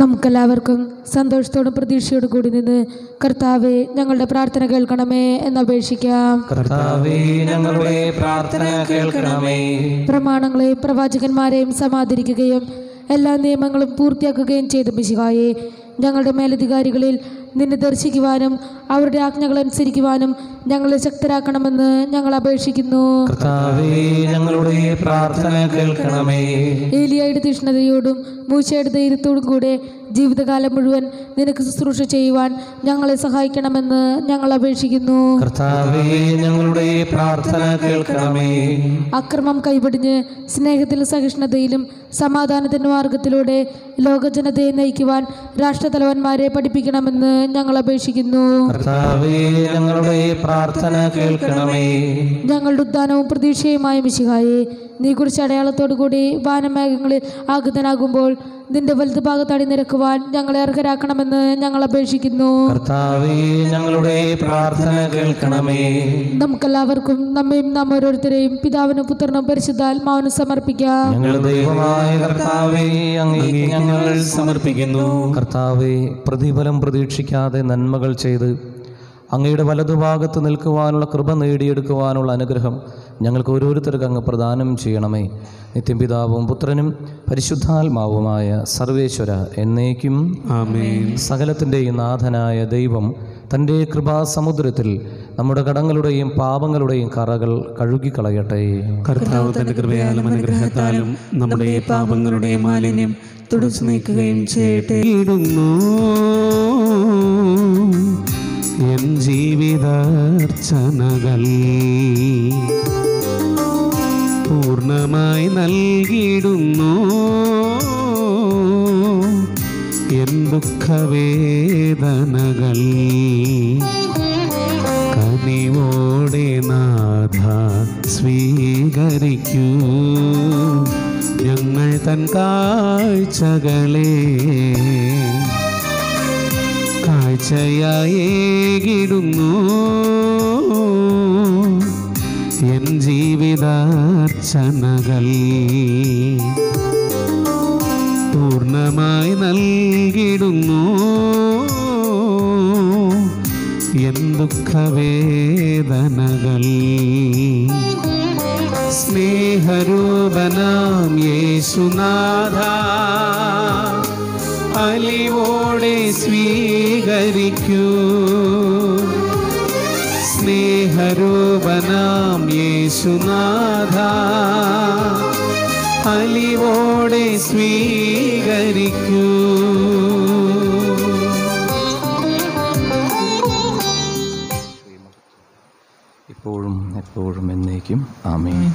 Speaker 3: നമുക്കെല്ലാവർക്കും സന്തോഷത്തോടും പ്രതീക്ഷയോടും കൂടി നിന്ന് കർത്താവെ ഞങ്ങളുടെ പ്രാർത്ഥന കേൾക്കണമേ എന്നപേക്ഷിക്കാം.
Speaker 1: കർത്താവേ, ഞങ്ങളുടെ പ്രാർത്ഥന കേൾക്കണമേ.
Speaker 3: പ്രമാണങ്ങളെയും പ്രവാചകന്മാരെയും സമാദരിക്കുകയും എല്ലാ നിയമങ്ങളും പൂർത്തിയാക്കുകയും ചെയ്ത മിശിഹായെ, ഞങ്ങളുടെ മേലധികാരികളിൽ നിന്നെ ദർശിക്കുവാനും അവരുടെ ആജ്ഞകൾ അനുസരിക്കുവാനും ഞങ്ങളെ ശക്തരാക്കണമെന്ന് ഞങ്ങൾ അപേക്ഷിക്കുന്നു.
Speaker 1: കർത്താവേ, ഞങ്ങളുടെ പ്രാർത്ഥന കേൾക്കണമേ.
Speaker 3: ഏലിയായുടെ തീഷ്ണതയോടും മൂശയുടെ ധൈര്യത്തോടും കൂടെ ജീവിതകാലം മുഴുവൻ നിനക്ക് ശുശ്രൂഷ ചെയ്യുവാൻ ഞങ്ങളെ സഹായിക്കണമെന്ന് ഞങ്ങൾ അപേക്ഷിക്കുന്നു.
Speaker 1: കർത്താവേ, ഞങ്ങളുടെ പ്രാർത്ഥന കേൾക്കണമേ.
Speaker 3: അക്രമം കൈവടിഞ്ഞ് സ്നേഹത്തിലും സഹിഷ്ണുതയിലും സമാധാനത്തിൻ്റെ മാർഗത്തിലൂടെ ലോകജനതയെ നയിക്കുവാൻ രാഷ്ട്രതലവന്മാരെ പഠിപ്പിക്കണമെന്ന് ഞങ്ങൾ അപേക്ഷിക്കുന്നു.
Speaker 1: കർത്താവേ, ഞങ്ങളുടെ പ്രാർത്ഥന കേൾക്കണമേ.
Speaker 3: ഞങ്ങളുടെ ഉദ്ധാനവും പ്രതീക്ഷയുമായ മിശിഹായെ, നീ കുറിച്ച് അടയാളത്തോടു കൂടി വാനമേഘങ്ങളിൽ ആഗതനാകുമ്പോൾ നിന്റെ വലതു ഭാഗത്തടി നിരക്കുവാൻ ഞങ്ങളെ അർഹരാക്കണമെന്ന് ഞങ്ങൾ അപേക്ഷിക്കുന്നു.
Speaker 1: കർത്താവേ, ഞങ്ങളുടെ പ്രാർത്ഥന കേൾക്കണമേ.
Speaker 3: നമുക്കെല്ലാവർക്കും നമ്മയും നാം ഓരോരുത്തരെയും പിതാവിനും പുത്രനും പരിശുദ്ധാത്മാവിനും സമർപ്പിക്കാം.
Speaker 1: ഞങ്ങളുടെ ദൈവമായ കർത്താവേ, അങ്ങേക്ക് ഞങ്ങൾ
Speaker 2: സമർപ്പിക്കുന്നു.
Speaker 1: കർത്താവേ, പ്രതിഫലം പ്രതീക്ഷിക്കാതെ നന്മകൾ ചെയ്ത് അങ്ങയുടെ വലതുഭാഗത്ത് നിൽക്കുവാനുള്ള കൃപ നേടിയെടുക്കുവാനുള്ള അനുഗ്രഹം ഞങ്ങൾക്ക് ഓരോരുത്തർക്കും അങ്ങ് പ്രദാനം ചെയ്യണമേ. നിത്യം പിതാവും പുത്രനും പരിശുദ്ധാത്മാവുമായ സർവേശ്വര എന്നേക്കും
Speaker 2: ആമേൻ.
Speaker 1: സകലത്തിൻ്റെയും നാഥനായ ദൈവം തൻ്റെ കൃപാസമുദ്രത്തിൽ നമ്മുടെ കടങ്ങളുടെയും പാപങ്ങളുടെയും കറകൾ കഴുകിക്കളയട്ടെ.
Speaker 2: കർത്താവ് തന്റെ കൃപയാലും അനുഗ്രഹത്താലും നമ്മുടെ പാപങ്ങളുടെ മാലിന്യം തുടച്ചു നീക്കുകയും ചെയ്യട്ടെ. എൻ ജീവിതാർച്ചനകൾ പൂർണ്ണമായി നൽകിയിടുന്നു. എൻ ദുഃഖവേദനകൾ കനിവോടെ നാഥ സ്വീകരിക്കൂ. ഞങ്ങൾ തൻ കാഴ്ചകളെ കാഴ്ചയായേകിടുന്നു. എൻ ജീവിതാർച്ചനകൾ പൂർണ്ണമായി നൽകിടുന്നു. എൻ ദുഃഖവേദനകൾ സ്നേഹരൂപനാം യേശുനാഥ അലിവോടെ സ്വീകരിക്കൂ. സ്നേഹരൂപനാം യേശുനാഥ അലിവോടെ സ്വീകരിക്കൂ.
Speaker 1: ഇപ്പോഴും എപ്പോഴും എന്നേക്കും ആമേൻ.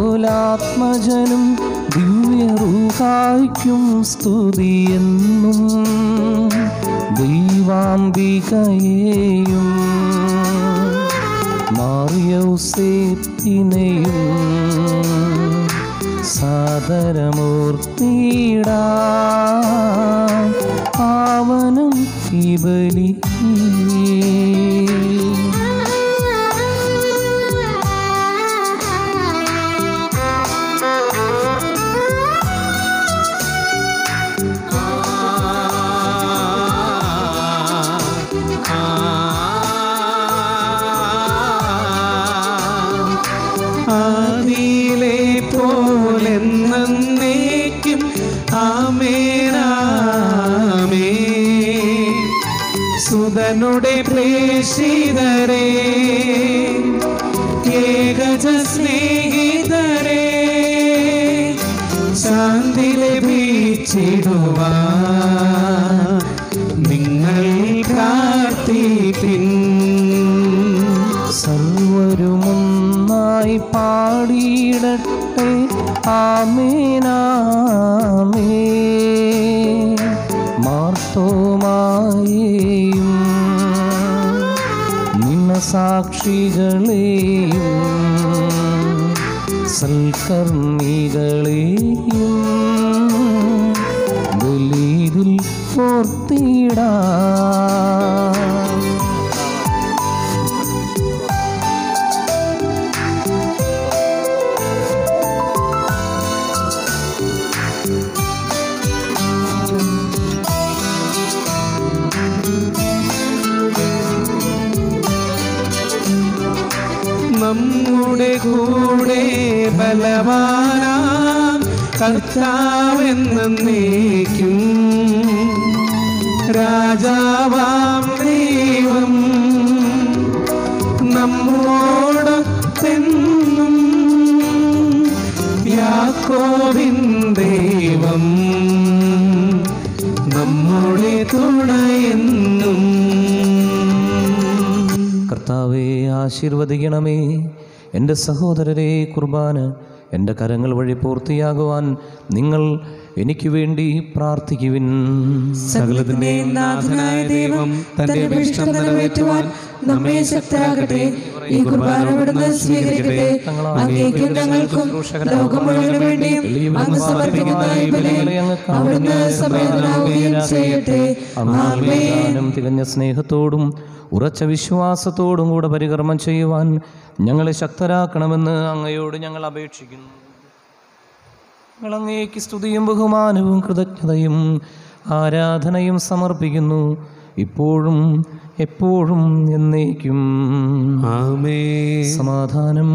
Speaker 1: അതുപോലാത്മജനും ദിവ്യറൂഹായ്ക്കും സ്തുതിയെന്നും ദൈവാംബികയെയും മാർയൗസേപ്പിനെയും സാദരമൂർത്തിയിടാം. പാവനം ഈ ബലി
Speaker 2: ആദിയിലെ പോലെന്നേക്കും ആമേനാമേ. സുതനുടെ പ്രേഷിതരേ, ഏകജ സ്നേഹിതരേ, ശാന്തി ലഭിച്ചിടുവാൻ നിങ്ങൾ പ്രാർത്ഥിപ്പിൻ.
Speaker 1: സർവരുമൊന്നായി പാടിയിടട്ടെ ആമേനാമേ. സാക്ഷികളെയും സൽക്കർമ്മികളെയും ബലിയിൽ ഓർത്തിടാം.
Speaker 4: നമ്മുടെ കൂടെ ബലവാനാം കർത്താവെന്നേക്കും രാജാവാം ദൈവം നമ്മോടൊത്തെന്നും യാക്കോബിൻ ദൈവം നമ്മുടെ തുണയെന്നും.
Speaker 1: കർത്താവെ ആശീർവദിക്കണമേ. എൻ്റെ സഹോദരരെ, കുർബാന എൻ്റെ കരങ്ങൾ വഴി പൂർത്തിയാകുവാൻ നിങ്ങൾ എനിക്ക് വേണ്ടി പ്രാർത്ഥിക്കുവിൻ.
Speaker 5: സകലത്തിന്റെ നാഥനായ ദൈവം തന്റെ അഭിഷ്ടം നിറവേറ്റുവാൻ നമ്മെ ശക്തരാക്കട്ടെ. ഈ കുർബാന അവിടുന്ന് സ്വീകരിക്കട്ടെ. അങ്ങേക്കും ഞങ്ങൾക്കും ലോകം മുഴുവനു വേണ്ടിയും അങ്ങ് സമർപ്പിക്കുന്ന ഈ ബലി അവിടുന്ന് സമേതനാവുകയും ചെയ്യട്ടെ. ആമേൻ.
Speaker 1: തികഞ്ഞ സ്നേഹത്തോടും ഉറച്ച വിശ്വാസത്തോടും കൂടെ പരികർമ്മം ചെയ്യുവാൻ ഞങ്ങളെ ശക്തരാക്കണമെന്ന് അങ്ങയോട് ഞങ്ങൾ അപേക്ഷിക്കുന്നു. ഞങ്ങൾ അങ്ങേക്ക് സ്തുതിയും ബഹുമാനവും കൃതജ്ഞതയും ആരാധനയും സമർപ്പിക്കുന്നു, ഇപ്പോഴും എപ്പോഴും എന്നേക്കും.
Speaker 4: ആമേൻ.
Speaker 1: സമാധാനം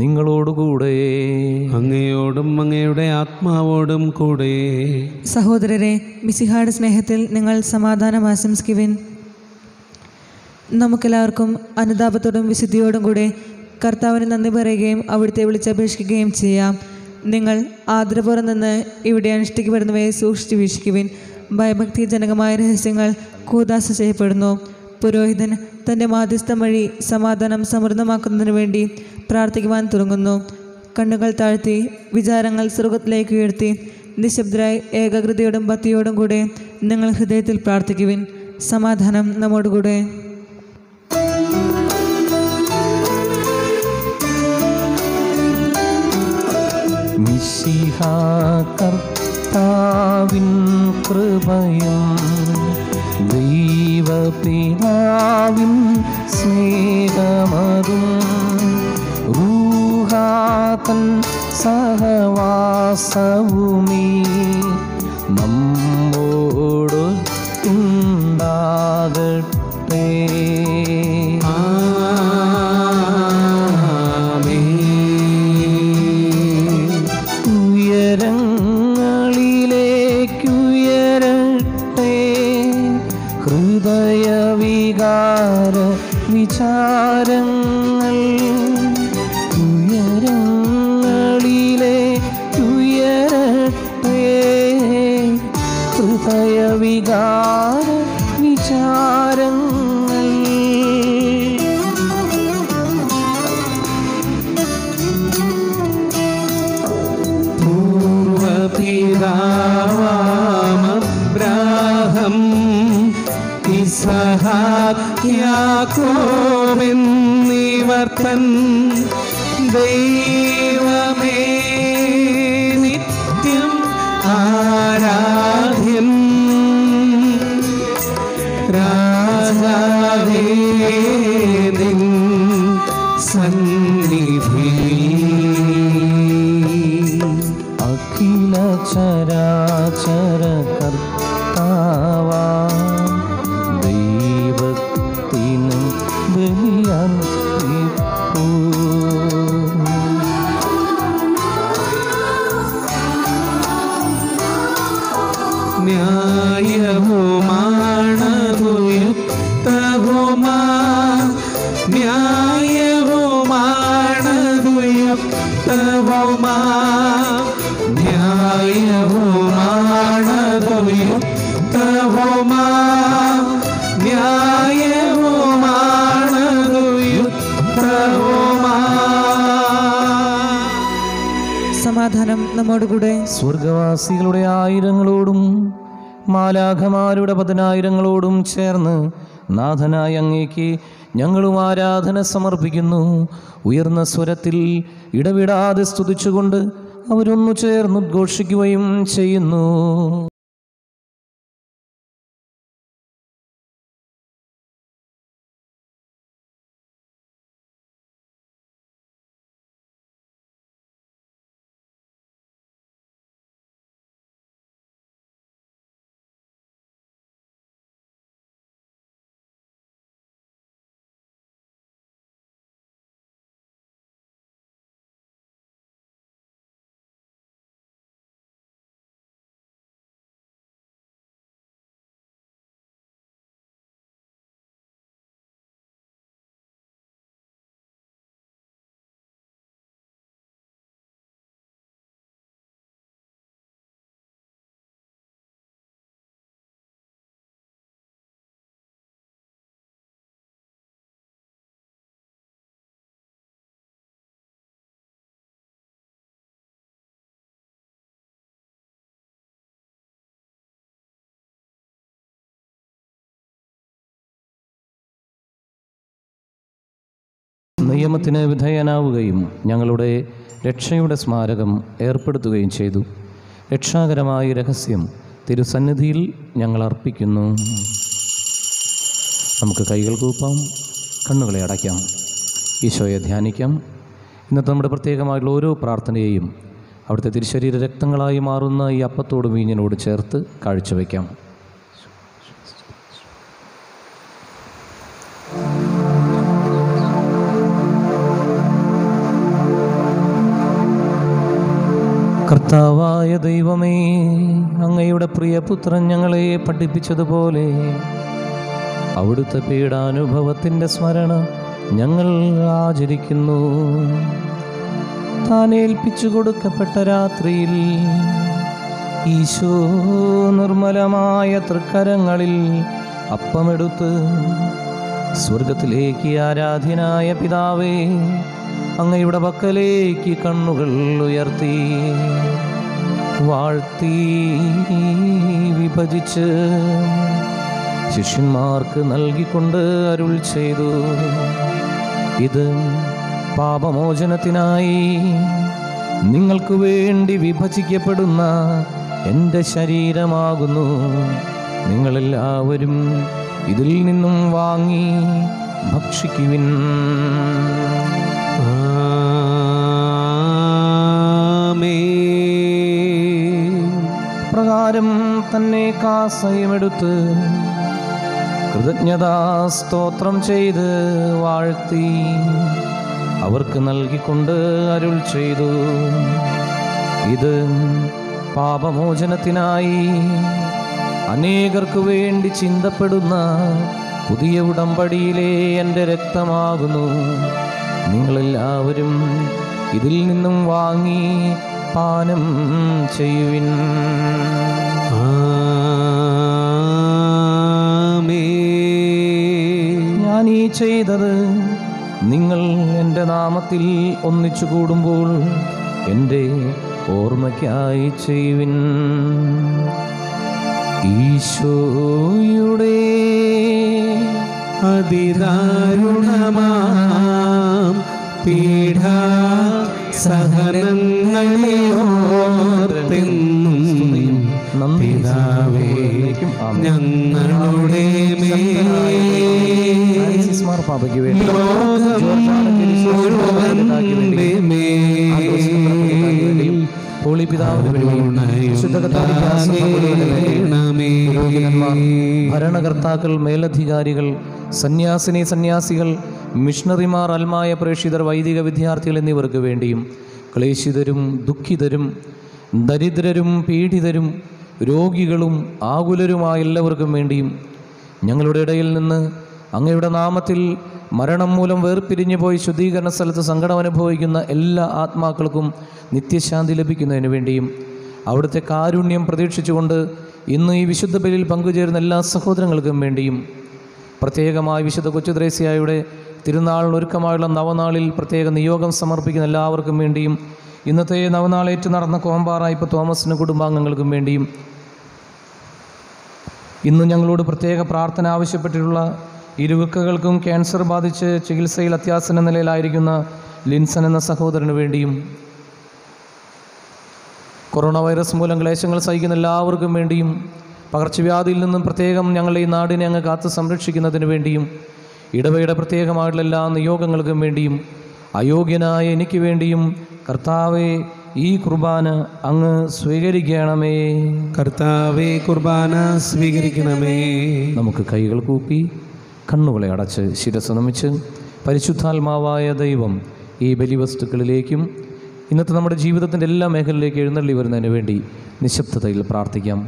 Speaker 1: നിങ്ങളോടുകൂടെ,
Speaker 4: അങ്ങയോടും അങ്ങയുടെ ആത്മാവോടും കൂടെ.
Speaker 5: സഹോദരരെ, മിശിഹായുടെ സ്നേഹത്തിൽ നിങ്ങൾ സമാധാനം ആശംസിക്കുവിൻ. നമുക്കെല്ലാവർക്കും അനുതാപത്തോടും വിശുദ്ധിയോടും കൂടെ കർത്താവിന് നന്ദി പറയുകയും അവിടുത്തെ വിളിച്ചപേക്ഷിക്കുകയും ചെയ്യാം. നിങ്ങൾ ആദരപൂർവ്വം നിന്ന് ഇവിടെ അനുഷ്ഠിക്കപ്പെടുന്നവയെ സൂക്ഷിച്ചു വീക്ഷിക്കുവിൻ. ഭയഭക്തിജനകമായ രഹസ്യങ്ങൾ കൂദാശ ചെയ്യപ്പെടുന്നു. പുരോഹിതൻ തൻ്റെ മാധ്യസ്ഥം വഴി സമാധാനം സമൃദ്ധമാക്കുന്നതിന് വേണ്ടി പ്രാർത്ഥിക്കുവാൻ തുടങ്ങുന്നു. കണ്ണുകൾ താഴ്ത്തി വിചാരങ്ങൾ സ്വർഗത്തിലേക്ക് ഉയർത്തി നിശബ്ദരായി ഏകാഗ്രതയോടും ഭക്തിയോടും കൂടെ നിങ്ങൾ ഹൃദയത്തിൽ പ്രാർത്ഥിക്കുവിൻ. സമാധാനം നമ്മോടുകൂടെ.
Speaker 1: മിശിഹാ കർത്താവിൻ കൃപയും ദൈവപിതാവിൻ സ്നേഹമതും റൂഹാതൻ സഹവാസവുമീ നമ്മോട് ഉണ്ടാകട്ടെ. ഉയരങ്ങളിലേക്കുയരട്ടെ ഹൃദയവികാര വിചാരങ്ങൾ, ഉയരങ്ങളിലേക്കുയരട്ടെ ഹൃദയവികാര വിചാരങ്ങൾ.
Speaker 4: പൂർവപിതാവാമബ്രാഹം ഇസ്ഹാക്ക് യാക്കോബെന്നിവർ തൻ ദൈവമേ നിത്യം ആരാധ്യൻ. രാജാവേ നിൻ സന്നിധിയിൽ
Speaker 1: അഖില ചരാചര കർത്താവാ ദൈവത്തിന് ബലിയർപ്പിപ്പൂ.
Speaker 4: ന്യായവുമാണതു യുക്തവുമാ, ന്യായവുമാണതു യുക്തവുമാ, ന്യായവുമാണതു യുക്തവുമാ, ന്യായവുമാണതു യുക്തവുമാ.
Speaker 5: സമാധാനം നമ്മോടുകൂടെ.
Speaker 1: സ്വർഗവാസികളുടെ ആയിരങ്ങളോടും മാലാഖമാരുടെ 10,000-ങ്ങളോടും ചേർന്ന് നാഥനായ അങ്ങേക്ക് ഞങ്ങളും ആരാധന സമർപ്പിക്കുന്നു. ഉയർന്ന സ്വരത്തിൽ ഇടവിടാതെ സ്തുതിച്ചുകൊണ്ട് അവരൊന്നു ചേർന്ന് ഉദ്ഘോഷിക്കുകയും ചെയ്യുന്നു. നിയമത്തിന് വിധേയനാവുകയും ഞങ്ങളുടെ രക്ഷയുടെ സ്മാരകം ഏർപ്പെടുത്തുകയും ചെയ്തു. രക്ഷാകരമായ രഹസ്യം തിരുസന്നിധിയിൽ ഞങ്ങൾ അർപ്പിക്കുന്നു. നമുക്ക് കൈകൾ കൂപ്പാം, കണ്ണുകളെ അടയ്ക്കാം, ഈശോയെ ധ്യാനിക്കാം. ഇന്നത്തെ നമ്മുടെ പ്രത്യേകമായിട്ടുള്ള ഓരോ പ്രാർത്ഥനയെയും അവിടുത്തെ തിരുശരീര രക്തങ്ങളായി മാറുന്ന ഈ അപ്പത്തോട് വീഞ്ഞിനോട് ചേർത്ത് കാഴ്ചവെക്കാം. കർത്താവായ ദൈവമേ, അങ്ങയുടെ പ്രിയപുത്രൻ ഞങ്ങളെ പഠിപ്പിച്ചതുപോലെ അവിടുത്തെ പീഡാനുഭവത്തിൻ്റെ സ്മരണ ഞങ്ങൾ ആചരിക്കുന്നു. താൻ ഏൽപ്പിച്ചു കൊടുക്കപ്പെട്ട രാത്രിയിൽ ഈശോ നിർമ്മലമായ തൃക്കരങ്ങളിൽ അപ്പമെടുത്ത് സ്വർഗത്തിലേക്ക് ആരാധ്യനായ പിതാവേ, അങ്ങയുടെ പക്കലേക്ക് കണ്ണുകൾ ഉയർത്തി വാഴ്ത്തി വിഭജിച്ച് ശിഷ്യന്മാർക്ക് നൽകിക്കൊണ്ട് അരുൾ ചെയ്തു: ഇത് പാപമോചനത്തിനായി നിങ്ങൾക്ക് വേണ്ടി വിഭജിക്കപ്പെടുന്ന എൻ്റെ ശരീരമാകുന്നു. നിങ്ങളെല്ലാവരും ഇതിൽ നിന്നും വാങ്ങി ഭക്ഷിക്കുവിൻ. പ്രകാരം തന്നെ കാസയുമെടുത്ത് കൃതജ്ഞതാസ്തോത്രം ചെയ്ത് വാഴ്ത്തി അവർക്ക് നൽകിക്കൊണ്ട് അരുൾ ചെയ്തു: ഇത് പാപമോചനത്തിനായി അനേകർക്ക് വേണ്ടി ചിന്തപ്പെടുന്ന പുതിയ ഉടമ്പടിയിലെ എൻ്റെ രക്തമാകുന്നു. നിങ്ങളെല്ലാവരും ഇതിൽ നിന്നും വാങ്ങി പാനം ചെയ്യുവിൻ. ഞാൻ ഈ ചെയ്തത് നിങ്ങൾ എൻ്റെ നാമത്തിൽ ഒന്നിച്ചു കൂടുമ്പോൾ എൻ്റെ ഓർമ്മയ്ക്കായി ചെയ്യുവിൻ. ഈശോയുടെ
Speaker 4: അതിദാരുണമാം പീഡാ സഹനങ്ങളെ ഓർത്തെന്നും പിതാവേ ഞങ്ങളുടെ മേൽ ലോകമുഴുവന്റെ മേൽ
Speaker 1: ഭരണകർത്താക്കൾ, മേലധികാരികൾ, സന്യാസികൾ, മിഷണറിമാർ, അൽമായ പ്രേക്ഷിതർ, വൈദിക വിദ്യാർത്ഥികൾ എന്നിവർക്ക് വേണ്ടിയും ക്ലേശിതരും ദുഃഖിതരും ദരിദ്രരും പീഡിതരും രോഗികളും ആകുലരുമായ എല്ലാവർക്കും വേണ്ടിയും ഞങ്ങളുടെ ഇടയിൽ നിന്ന് അങ്ങയുടെ നാമത്തിൽ മരണം മൂലം വേർപിരിഞ്ഞു പോയി ശുദ്ധീകരണ സ്ഥലത്ത് സങ്കടം അനുഭവിക്കുന്ന എല്ലാ ആത്മാക്കൾക്കും നിത്യശാന്തി ലഭിക്കുന്നതിന് വേണ്ടിയും അവിടുത്തെ കാരുണ്യം പ്രതീക്ഷിച്ചുകൊണ്ട് ഇന്ന് ഈ വിശുദ്ധ ബലിയിൽ പങ്കുചേരുന്ന എല്ലാ സഹോദരങ്ങൾക്കും വേണ്ടിയും പ്രത്യേകമായി വിശുദ്ധ കൊച്ചുത്രേസ്യായുടെ തിരുനാളിനൊരുക്കമായുള്ള നവനാളിൽ പ്രത്യേക നിയോഗം സമർപ്പിക്കുന്ന എല്ലാവർക്കും വേണ്ടിയും ഇന്നത്തെ നവനാളേറ്റ് നടന്ന കോമ്പാറായിപ്പ് തോമസിന് കുടുംബാംഗങ്ങൾക്കും വേണ്ടിയും ഇന്ന് ഞങ്ങളോട് പ്രത്യേക പ്രാർത്ഥന ആവശ്യപ്പെട്ടിട്ടുള്ള ഇരുവൃക്കകൾക്കും ക്യാൻസർ ബാധിച്ച് ചികിത്സയിൽ അത്യാസന്ന നിലയിലായിരിക്കുന്ന ലിൻസൺ എന്ന സഹോദരന് വേണ്ടിയും കൊറോണ വൈറസ് മൂലം ക്ലേശങ്ങൾ സഹിക്കുന്ന എല്ലാവർക്കും വേണ്ടിയും പകർച്ചവ്യാധിയിൽ നിന്നും പ്രത്യേകം ഞങ്ങളുടെ ഈ നാടിനെ അങ്ങ് കാത്ത് സംരക്ഷിക്കുന്നതിന് വേണ്ടിയും ഇടവയുടെ പ്രത്യേകമായിട്ടുള്ള എല്ലാ നിയോഗങ്ങൾക്കും വേണ്ടിയും അയോഗ്യനായ എനിക്ക് വേണ്ടിയും കർത്താവെ ഈ കുർബാന അങ്ങ് സ്വീകരിക്കണമേ.
Speaker 4: കർത്താവെ കുർബാന സ്വീകരിക്കണമേ.
Speaker 1: നമുക്ക് കൈകൾ കൂപ്പി കണ്ണുകളെ അടച്ച് ശിരസ് നമിച്ച് പരിശുദ്ധാത്മാവായ ദൈവം ഈ ബലിവസ്തുക്കളിലേക്കും ഇന്നത്തെ നമ്മുടെ ജീവിതത്തിൻ്റെ എല്ലാ മേഖലയിലേക്ക് എഴുന്നള്ളി വരുന്നതിന് വേണ്ടി നിശബ്ദതയിൽ പ്രാർത്ഥിക്കാം.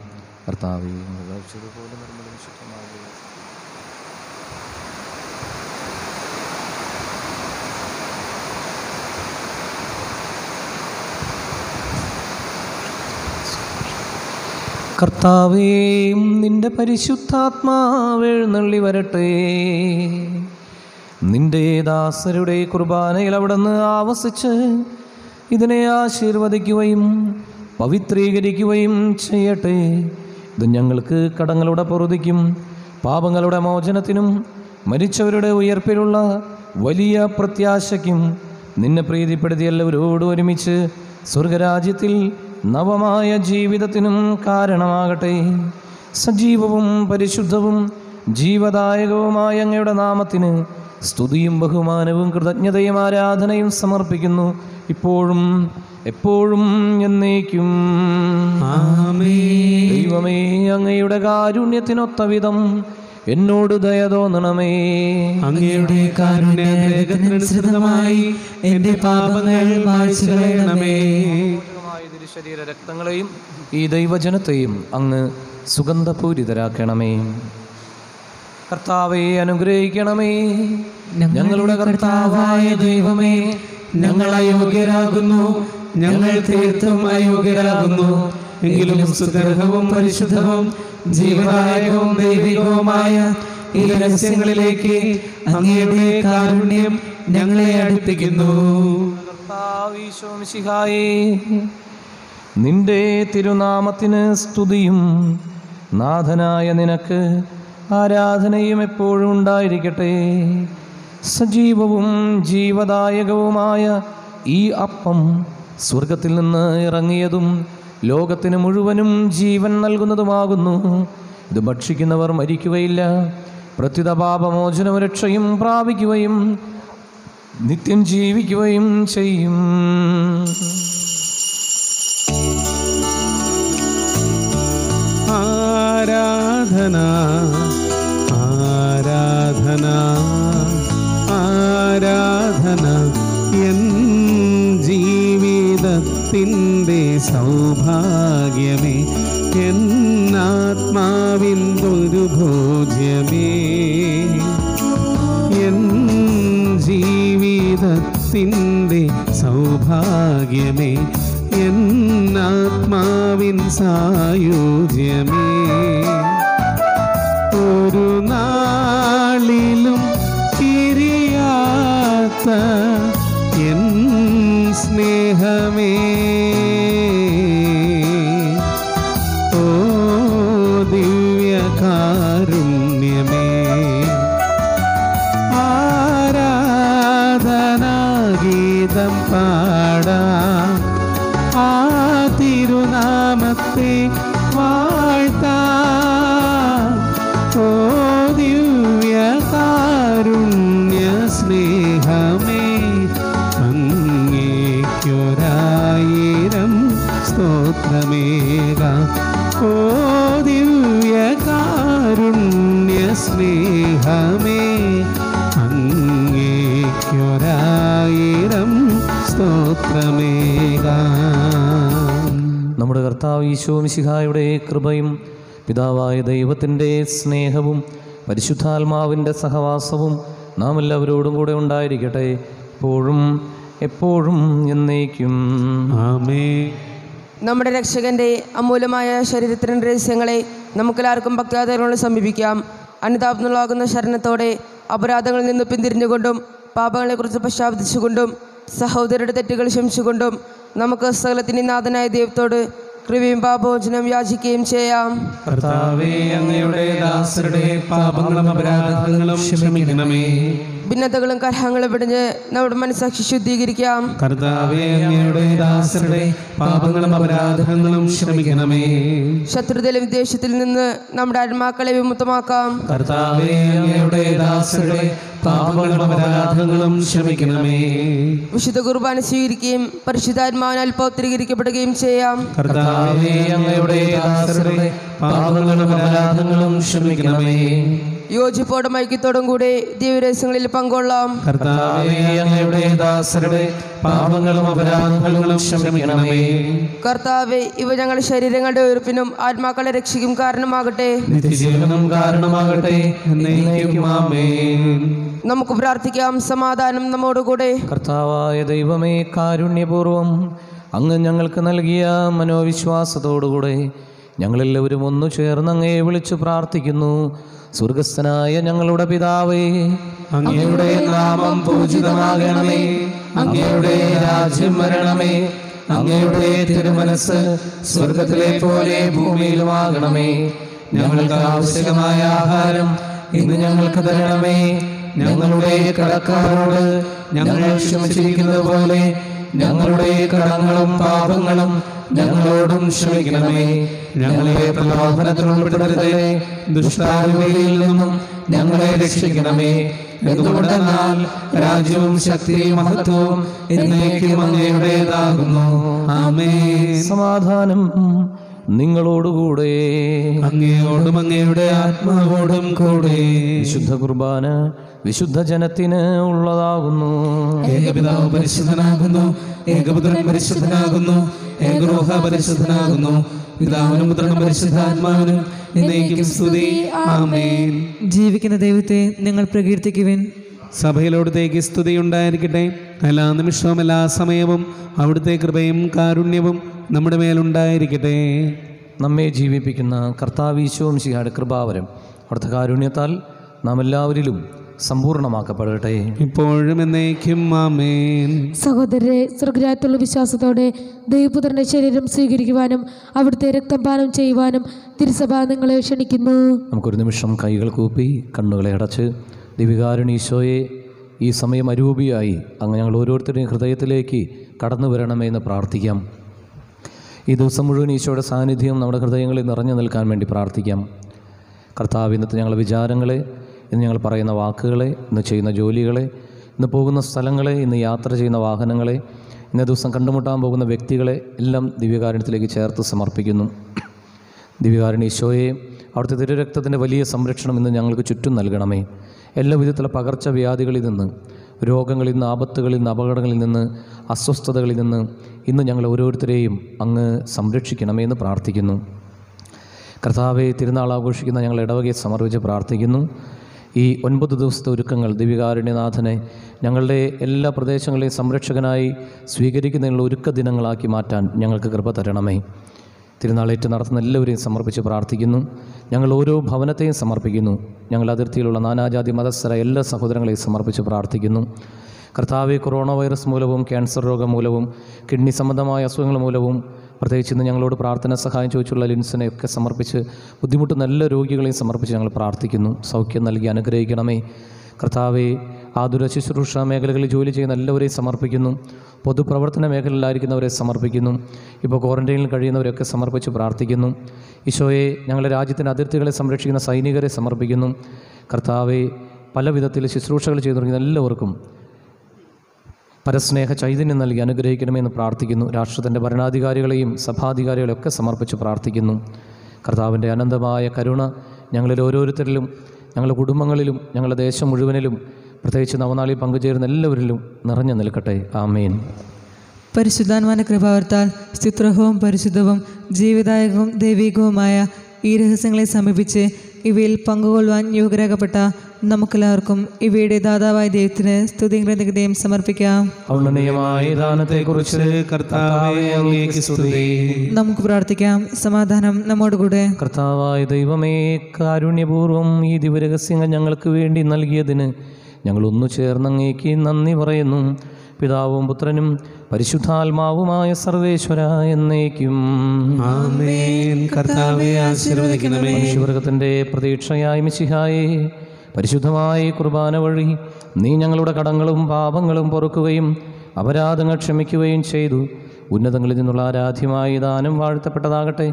Speaker 1: കർത്താവേ കർത്താവേ നിന്റെ പരിശുദ്ധാത്മാവ് എഴുന്നള്ളി വരട്ടെ. നിന്റെ ദാസരുടെ കുർബാനയിൽ അവിടുന്ന് ആവസിച്ച് ഇതിനെ ആശീർവദിക്കുകയും പവിത്രീകരിക്കുകയും ചെയ്യട്ടെ. ഇത് ഞങ്ങൾക്ക് കടങ്ങളുടെ പൊറുതിക്കും പാപങ്ങളുടെ മോചനത്തിനും മരിച്ചവരുടെ ഉയർപ്പിലുള്ള വലിയ പ്രത്യാശയ്ക്കും നിന്നെ പ്രീതിപ്പെടുത്തി എല്ലാവരോടും ഒരുമിച്ച് സ്വർഗരാജ്യത്തിൽ നവമായ ജീവിതത്തിനും കാരണമാകട്ടെ. സജീവവും പരിശുദ്ധവും ജീവദായകവുമായ അങ്ങയുടെ നാമത്തിന് സ്തുതിയും ബഹുമാനവും കൃതജ്ഞതയും ആരാധനയും സമർപ്പിക്കുന്നു, ഇപ്പോഴും എപ്പോഴും എന്നേക്കും.
Speaker 4: ആമേൻ.
Speaker 1: ദൈവമേ, അങ്ങയുടെ കാരുണ്യത്തിനൊത്ത വിധം എന്നോട് ദയ തോന്നണമേ.
Speaker 4: അങ്ങയുടെ കാരുണ്യത്തിനനുസൃതമായി എന്റെ പാപങ്ങൾ മായ്ച്ചു കളയണമേ.
Speaker 1: ശരീര രക്തങ്ങളെയും ഈ ദൈവജനത്തെയും അങ്ങ് സുഗന്ധപൂരിതരാക്കണമേ. കർത്താവെ അനുഗ്രഹിക്കണമേ. ഞങ്ങളുടെ കർത്താവായ ദൈവമേ,
Speaker 4: ഞങ്ങൾ അയോഗ്യരാകുന്നു, ഞങ്ങൾ തീർത്തും അയോഗ്യരാകുന്നു. എങ്കിലും സുദർഹവും പരിശുദ്ധവും ജീവദായകവും ദൈവികവുമായ ഈ രഹസ്യങ്ങളിലേക്ക് അങ്ങയുടെ കാരുണ്യം ഞങ്ങളെ അടുപ്പിക്കുന്നു.
Speaker 1: കർത്താവീശോ മിശിഹായേ, നിന്റെ തിരുനാമത്തിന് സ്തുതിയും നാഥനായ നിനക്ക് ആരാധനയും എപ്പോഴും ഉണ്ടായിരിക്കട്ടെ. സജീവവും ജീവദായകവുമായ ഈ അപ്പം സ്വർഗത്തിൽ നിന്ന് ഇറങ്ങിയതും ലോകത്തിന് മുഴുവനും ജീവൻ നൽകുന്നതുമാകുന്നു. ഇത് ഭക്ഷിക്കുന്നവർ മരിക്കുകയില്ല, പ്രത്യുത പാപമോചനവും രക്ഷയും പ്രാപിക്കുകയും നിത്യം ജീവിക്കുകയും ചെയ്യും.
Speaker 4: ആരാധന ആരാധന ആരാധന എൻ ജീവിതത്തിൻ്റെ സൗഭാഗ്യമേ, എന്നാത്മാവിൻ്റെ ഭോജ്യമേ, എൻ ജീവിതത്തിൻ്റെ സൗഭാഗ്യമേ, എന്നാത്മാവിൻ സായുജ്യമേ. ഒരു നാളിലും തിരിയാത്ത എൻ സ്നേഹമേ, ഓ ദിവ്യകാരുണ്യമേ, ആരാധനാഗീതം പാടാം, ആ തിരുനാമത്തെ വാഴ്ത്താം. ഓ ദിവ്യകാരുണ്യ സ്നേഹമേ, അങ്ങേക്കൊരായിരം സ്തോത്രമേകാം. ഓ ദിവ്യകാരുണ്യ സ്നേഹമേ, അങ്ങേക്കൊരായിരം സ്തോത്രമേകാം.
Speaker 1: നമ്മുടെ കർത്താവ് ഈശോ മിശിഹായുടെ കൃപയും പിതാവായ ദൈവത്തിൻ്റെ സ്നേഹവും പരിശുദ്ധാത്മാവിൻ്റെ സഹവാസവും നാം എല്ലാവരോടും കൂടെ ഉണ്ടായിരിക്കട്ടെ, എപ്പോഴും എപ്പോഴും എന്നേക്കും.
Speaker 4: ആമേൻ.
Speaker 6: നമ്മുടെ രക്ഷകൻ്റെ അമൂല്യമായ ശരീരത്തിൻ്റെ രഹസ്യങ്ങളെ നമുക്കെല്ലാവർക്കും ഭക്തിയാദരങ്ങളോട് സമീപിക്കാം. അനുതാപങ്ങളാകുന്ന ശരണത്തോടെ അപരാധങ്ങളിൽ നിന്ന് പിന്തിരിഞ്ഞുകൊണ്ടും പാപങ്ങളെക്കുറിച്ച് പശ്ചാത്തപിച്ചുകൊണ്ടും സഹോദരരുടെ തെറ്റുകൾ ക്ഷമിച്ചുകൊണ്ടും നമുക്ക് സകലത്തിൻ്റെ നാഥനായ ദൈവത്തോട് കൃപയും പാപോചനം യാചിക്കുകയും ചെയ്യാം.
Speaker 4: കർത്താവേ, അങ്ങയുടെ ദാസരുടെ പാപങ്ങളും അപരാധങ്ങളും ക്ഷമിക്കണമേ.
Speaker 6: ഭിന്നതകളും കലഹങ്ങളും വിടിഞ്ഞ് നമ്മുടെ മനസ്സാക്ഷി ശുദ്ധീകരിക്കാം.
Speaker 4: കർത്താവേ, അങ്ങയുടെ ദാസരുടെ പാപങ്ങളും അപരാധങ്ങളും ക്ഷമിക്കണമേ.
Speaker 6: ശത്രുതയിലും വിദ്വേഷത്തിൽ നിന്ന് നമ്മുടെ ആത്മാക്കളെ വിമുക്തമാക്കാം.
Speaker 4: കർത്താവേ, അങ്ങയുടെ ദാസരുടെ പാപങ്ങളും അപരാധങ്ങളും ക്ഷമിക്കണമേ.
Speaker 6: വിശുദ്ധ കുർബാന സ്വീകരിക്കുകയും പരിശുദ്ധാത്മാവിനാൽ പൗത്രീകരിക്കപ്പെടുകയും ചെയ്യാം.
Speaker 4: കർത്താവേ, അങ്ങയുടെ ദാസരുടെ പാപങ്ങളും അപരാധങ്ങളും ക്ഷമിക്കണമേ.
Speaker 6: യോജിപ്പോടും ഐക്യത്തോടും കൂടി ദിവ്യരഹസ്യങ്ങളിൽ പങ്കൊള്ളാം.
Speaker 4: കർത്താവേ, അങ്ങയുടെ ദാസരുടെ പാപങ്ങളും അപരാധങ്ങളും ക്ഷമിക്കണമേ.
Speaker 6: കർത്താവേ, ഇവ ഞങ്ങളുടെ ശരീരങ്ങളുടെ ഉയർപ്പിനും ആത്മാക്കളെ രക്ഷിക്കും കാരണമാകട്ടെ.
Speaker 4: നിത്യജീവനും കാരണമാകട്ടെ. എന്നേക്കും ആമേൻ.
Speaker 6: നമുക്ക് പ്രാർത്ഥിക്കാം. സമാധാനം നമ്മോടുകൂടെ.
Speaker 1: കർത്താവായ ദൈവമേ, കാരുണ്യപൂർവം അങ്ങ് ഞങ്ങൾക്ക് നൽകിയ മനോവിശ്വാസത്തോടുകൂടെ ഞങ്ങളെല്ലാവരും ഒന്നു ചേർന്ന് അങ്ങയെ വിളിച്ചു പ്രാർത്ഥിക്കുന്നു. സ്വർഗസ്ഥനായ ഞങ്ങളുടെ പിതാവേ,
Speaker 4: അങ്ങയുടെ നാമം പൂജിതമാകണമേ. അങ്ങയുടെ രാജ്യം വരണമേ. അങ്ങയുടെ തിരുമനസ് സ്വർഗത്തിലെ പോലെ ഭൂമിയിലുമാകണമേ. ഞങ്ങൾക്ക് ആവശ്യമായ ആഹാരം ഇന്ന് ഞങ്ങൾക്ക് തരണമേ. ഞങ്ങളുടെ കടക്കാരോട് ഞങ്ങൾ ക്ഷമിച്ചിരിക്കുന്നത് പോലെ ഞങ്ങളുടെ കടങ്ങളും പാപങ്ങളും ഞങ്ങളോടും ക്ഷമിക്കണമേ. ഞങ്ങളെ പ്രലോഭനത്തിൽ ഉൾപ്പെടുത്തരുതേ. ദുഷ്ടാരൂപിയിൽ നിന്നും ഞങ്ങളെ രക്ഷിക്കണമേ. എന്തുകൊണ്ടെന്നാൽ രാജ്യവും ശക്തിയും മഹത്വവും എന്നേക്കും അങ്ങയുടേതാകുന്നു. ആമേൻ.
Speaker 1: സമാധാനം നിങ്ങളോടുകൂടെ.
Speaker 4: അങ്ങയോടും അങ്ങയുടെ ആത്മാവോടും കൂടെ.
Speaker 1: വിശുദ്ധ കുർബാന വിശുദ്ധ ജനത്തിന് ഉള്ളതാകുന്നു.
Speaker 4: ഏകപിതാവ് പരിശുദ്ധനാകുന്നു. ഏകപുത്രൻ പരിശുദ്ധനാകുന്നു. ഏകരൂഹ പരിശുദ്ധനാകുന്നു. പിതാവിനും പുത്രനും പരിശുദ്ധാത്മാവിനും എന്നേക്കും സ്തുതി. ആമേൻ.
Speaker 5: ജീവിക്കുന്ന ദൈവത്തെ നിങ്ങൾ പ്രകീർത്തിക്കുവിൻ.
Speaker 4: സഭയിലോടത്തേക്ക് സ്തുതി ഉണ്ടായിരിക്കട്ടെ. എല്ലാ നിമിഷവും എല്ലാ സമയവും അവിടുത്തെ കൃപയും കാരുണ്യവും നമ്മുടെ മേലുണ്ടായിരിക്കട്ടെ.
Speaker 1: നമ്മെ ജീവിപ്പിക്കുന്ന കർത്താവീശോ മിശിഹായുടെ കൃപാവരം അവിടുത്തെ കാരുണ്യത്താൽ നാം എല്ലാവരിലും സമ്പൂർണ്ണമാക്കപ്പെടട്ടെ.
Speaker 4: ഇപ്പോഴും എന്നേക്കും ആമേൻ.
Speaker 3: സഹോദരരെ, സ്വർഗരാജ്യത്തുള്ള വിശ്വാസത്തോടെ ദൈവപുത്രന്റെ ശരീരം സ്വീകരിക്കുവാനും അവിടുത്തെ രക്തം പാനം ചെയ്യുവാനും തിരുസഭ നിങ്ങളെ ക്ഷണിക്കുന്നു.
Speaker 1: നമുക്കൊരു നിമിഷം കൈകൾ കൂപ്പി കണ്ണുകളെ അടച്ച് ദിവികാരുണീശോയെ ഈ സമയം അരൂപിയായി അങ്ങ് ഞങ്ങൾ ഓരോരുത്തരുടെയും ഹൃദയത്തിലേക്ക് കടന്നു വരണമെന്ന് പ്രാർത്ഥിക്കാം. ഈ ദിവസം മുഴുവൻ ഈശോയുടെ സാന്നിധ്യം നമ്മുടെ ഹൃദയങ്ങളിൽ നിറഞ്ഞു നിൽക്കാൻ വേണ്ടി പ്രാർത്ഥിക്കാം. കർത്താവ്, ഇന്നത്തെ ഞങ്ങളുടെ വിചാരങ്ങളെ, ഇന്ന് ഞങ്ങൾ പറയുന്ന വാക്കുകളെ, ഇന്ന് ചെയ്യുന്ന ജോലികളെ, ഇന്ന് പോകുന്ന സ്ഥലങ്ങളെ, ഇന്ന് യാത്ര ചെയ്യുന്ന വാഹനങ്ങളെ, ഇന്ന ദിവസം കണ്ടുമുട്ടാൻ പോകുന്ന വ്യക്തികളെ എല്ലാം ദിവ്യകാരുണ്യത്തിലേക്ക് ചേർത്ത് സമർപ്പിക്കുന്നു. ദിവ്യകാരുണ്യ ഈശോയെ, അവിടുത്തെ തിരുരക്തത്തിൻ്റെ വലിയ സംരക്ഷണം ഇന്ന് ഞങ്ങൾക്ക് ചുറ്റും നൽകണമേ. എല്ലാ വിധത്തിലുള്ള പകർച്ചവ്യാധികളിൽ നിന്ന്, രോഗങ്ങളിൽ നിന്ന്, ആപത്തുകളിൽ നിന്ന്, അപകടങ്ങളിൽ നിന്ന്, അസ്വസ്ഥതകളിൽ നിന്ന് ഇന്ന് ഞങ്ങൾ ഓരോരുത്തരെയും അങ്ങ് സംരക്ഷിക്കണമേ എന്ന് പ്രാർത്ഥിക്കുന്നു. കർത്താവെ, തിരുനാൾ ആഘോഷിക്കുന്ന ഞങ്ങൾ ഇടവകയെ സമർപ്പിച്ച് പ്രാർത്ഥിക്കുന്നു. ഈ 9 ദിവസത്തെ ഒരുക്കങ്ങൾ ദിവ്യകാരുണ്യനാഥനെ ഞങ്ങളുടെ എല്ലാ പ്രദേശങ്ങളെയും സംരക്ഷകനായി സ്വീകരിക്കുന്നതിനുള്ള ഒരുക്ക ദിനങ്ങളാക്കി മാറ്റാൻ ഞങ്ങൾക്ക് കൃപ തരണമേ. തിരുനാളേറ്റ് നടത്തുന്ന എല്ലാവരെയും സമർപ്പിച്ച് പ്രാർത്ഥിക്കുന്നു. ഞങ്ങൾ ഓരോ ഭവനത്തെയും സമർപ്പിക്കുന്നു. ഞങ്ങൾ അതിർത്തിയിലുള്ള നാനാജാതി മതസ്ഥരായ എല്ലാ സഹോദരങ്ങളെയും സമർപ്പിച്ച് പ്രാർത്ഥിക്കുന്നു. കർത്താവെ, കൊറോണ വൈറസ് മൂലവും ക്യാൻസർ രോഗം മൂലവും കിഡ്നി സംബന്ധമായ അസുഖങ്ങൾ മൂലവും പ്രത്യേകിച്ച് ഇന്ന് ഞങ്ങളോട് പ്രാർത്ഥന സഹായം ചോദിച്ചുള്ള ലിൻസിനെയൊക്കെ സമർപ്പിച്ച് ബുദ്ധിമുട്ടുന്ന എല്ലാ രോഗികളെയും സമർപ്പിച്ച് ഞങ്ങൾ പ്രാർത്ഥിക്കുന്നു. സൗഖ്യം നൽകി അനുഗ്രഹിക്കണമേ. കർത്താവെ, ആതുര ശുശ്രൂഷ മേഖലകളിൽ ജോലി ചെയ്യുന്ന എല്ലാവരെയും സമർപ്പിക്കുന്നു. പൊതുപ്രവർത്തന മേഖലയിലായിരിക്കുന്നവരെ സമർപ്പിക്കുന്നു. ഇപ്പോൾ ക്വാറന്റൈനിൽ കഴിയുന്നവരെയൊക്കെ സമർപ്പിച്ച് പ്രാർത്ഥിക്കുന്നു. ഈശോയെ, ഞങ്ങളുടെ രാജ്യത്തിൻ്റെ അതിർത്തികളെ സംരക്ഷിക്കുന്ന സൈനികരെ സമർപ്പിക്കുന്നു. കർത്താവെ, പല വിധത്തിൽ ശുശ്രൂഷകൾ ചെയ്തുകൊണ്ടിരിക്കുന്ന എല്ലാവർക്കും പരസ്നേഹ ചൈതന്യം നൽകി അനുഗ്രഹിക്കണമെന്ന് പ്രാർത്ഥിക്കുന്നു. രാഷ്ട്രത്തിൻ്റെ ഭരണാധികാരികളെയും സഭാധികാരികളെയൊക്കെ സമർപ്പിച്ച് പ്രാർത്ഥിക്കുന്നു. കർത്താവിൻ്റെ അനന്തമായ കരുണ ഞങ്ങളിൽ ഓരോരുത്തരിലും, ഞങ്ങളുടെ കുടുംബങ്ങളിലും, ഞങ്ങളുടെ ദേശം മുഴുവനിലും, പ്രത്യേകിച്ച് നവനാളിൽ പങ്കുചേരുന്ന എല്ലാവരിലും നിറഞ്ഞു നിൽക്കട്ടെ. ആമേൻ.
Speaker 5: പരിശുദ്ധാത്മാവിന്റെ കൃപാവർത്താൽ സ്തുത്യർഹവും പരിശുദ്ധവും ജീവിതായകവും ദൈവികവുമായ ഈ രഹസ്യങ്ങളെ സമീപിച്ച് ഇവയിൽ പങ്കുകൊള്ളുവാൻ യോഗ്യരാകപ്പെട്ട നമുക്കെല്ലാവർക്കും ഇവയുടെ ദാതാവായ ദൈവത്തിന് സ്തുതിയും കൃതജ്ഞതയും സമർപ്പിക്കാം.
Speaker 1: ഔന്നതമായ ദാനത്തെക്കുറിച്ച്
Speaker 4: കർത്താവേ, അങ്ങേക്ക് സ്തുതി.
Speaker 5: നമുക്ക് പ്രാർത്ഥിക്കാം. സമാധാനം നമ്മോടുകൂടെ.
Speaker 1: കർത്താവായ ദൈവമേ, കാരുണ്യപൂർവ്വം ഈ ദിവ്യരഹസ്യങ്ങൾ ഞങ്ങൾക്ക് വേണ്ടി നൽകിയതിന് ഞങ്ങൾ ഒന്നു ചേർന്ന് അങ്ങേക്ക് നന്ദി പറയുന്നു. പിതാവും പുത്രനും പരിശുദ്ധാത്മാവുമായ സർവേശ്വര എന്നേക്കും.
Speaker 4: ആമേൻ. കർത്താവേ ആശീർവദിക്കണമേ.
Speaker 1: മനുഷ്യവർഗത്തിൻ്റെ പ്രതീക്ഷയായ മിശിഹായേ, പരിശുദ്ധമായ കുർബാന വഴി നീ ഞങ്ങളുടെ കടങ്ങളും പാപങ്ങളും പൊറുക്കുകയും അപരാധങ്ങൾ ക്ഷമിക്കുകയും ചെയ്തു. ഉന്നതങ്ങളിൽ നിന്നുള്ള ആരാധ്യമായ ദാനം വാഴ്ത്തപ്പെട്ടതാകട്ടെ.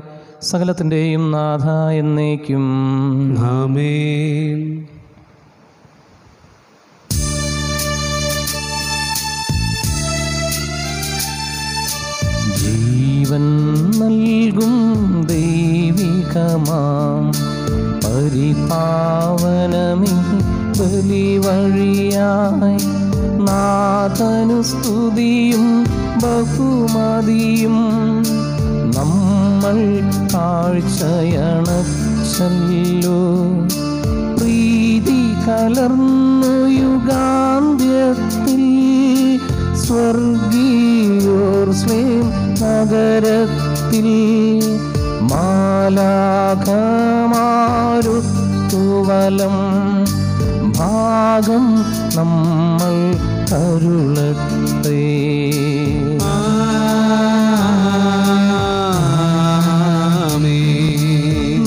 Speaker 1: സകലത്തിൻ്റെയും നാഥ എന്നേക്കും.
Speaker 4: ആമേൻ.
Speaker 1: ജീവൻ നൽകും ദൈവികമാം പരിപാവനമീ ബലി വഴിയായി നാഥനു സ്തുതിയും ബഹുമതിയും നമ്മൾ കാഴ്ചയണച്ചല്ലോ. പ്രീതി കലർന്നു യുഗാന്ത്യത്തിൽ സ്വർഗീയോർസ്ലേം നഗരത്തിൽ മാലാഖമാരുത്തുവലം ഭാഗം നമ്മൾ കരുളട്ടെ.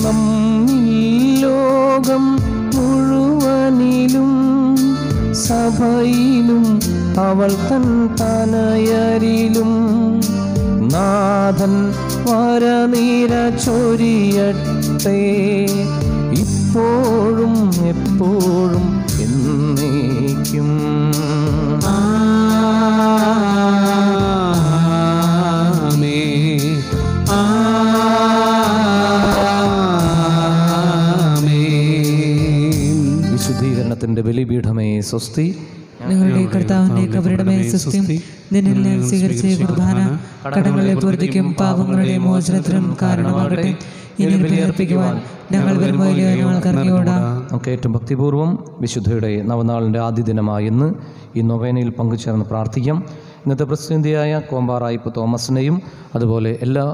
Speaker 1: നമ്മിൽ ലോകം മുഴുവനിലും സഭയിലും അവൾ തൻ തനയരിലും നാഥൻ വരനിര ചൊരിയട്ടെ. ഇപ്പോഴും എപ്പോഴും എന്നേക്കും. വിശുദ്ധീകരണത്തിന്റെ ബലിപീഠമേ സ്വസ്തി.
Speaker 5: ഞങ്ങളുടെ കർത്താവിന്റെ കബറിടമേ സ്വസ്തി. നിന്നിൽ ഞാൻ സ്വീകരിച്ച കുർബാന കടങ്ങളുടെ പൂർത്തിക്കും പാപങ്ങളുടെ മോചനത്തിനും കാരണമാകട്ടെ. ഇനി ബലിയർപ്പിക്കുവാൻ ഞങ്ങൾ വരുമ്പോൾ ഞങ്ങൾക്ക് അറിഞ്ഞുകൂടാം.
Speaker 1: നമുക്ക് ഏറ്റവും ഭക്തിപൂർവ്വം വിശുദ്ധയുടെ നവനാളിൻ്റെ ആദ്യ ദിനമായ ഇന്ന് ഈ നൊവേനയിൽ പങ്കുചേർന്ന് പ്രാർത്ഥിക്കാം. ഇന്നത്തെ പ്രസിദ്ധിയായ കോമ്പാറായിപ്പ് തോമസിനെയും അതുപോലെ എല്ലാ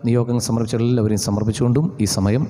Speaker 1: നിയോഗങ്ങൾ സമർപ്പിച്ച എല്ലാവരെയും സമർപ്പിച്ചുകൊണ്ടും ഈ സമയം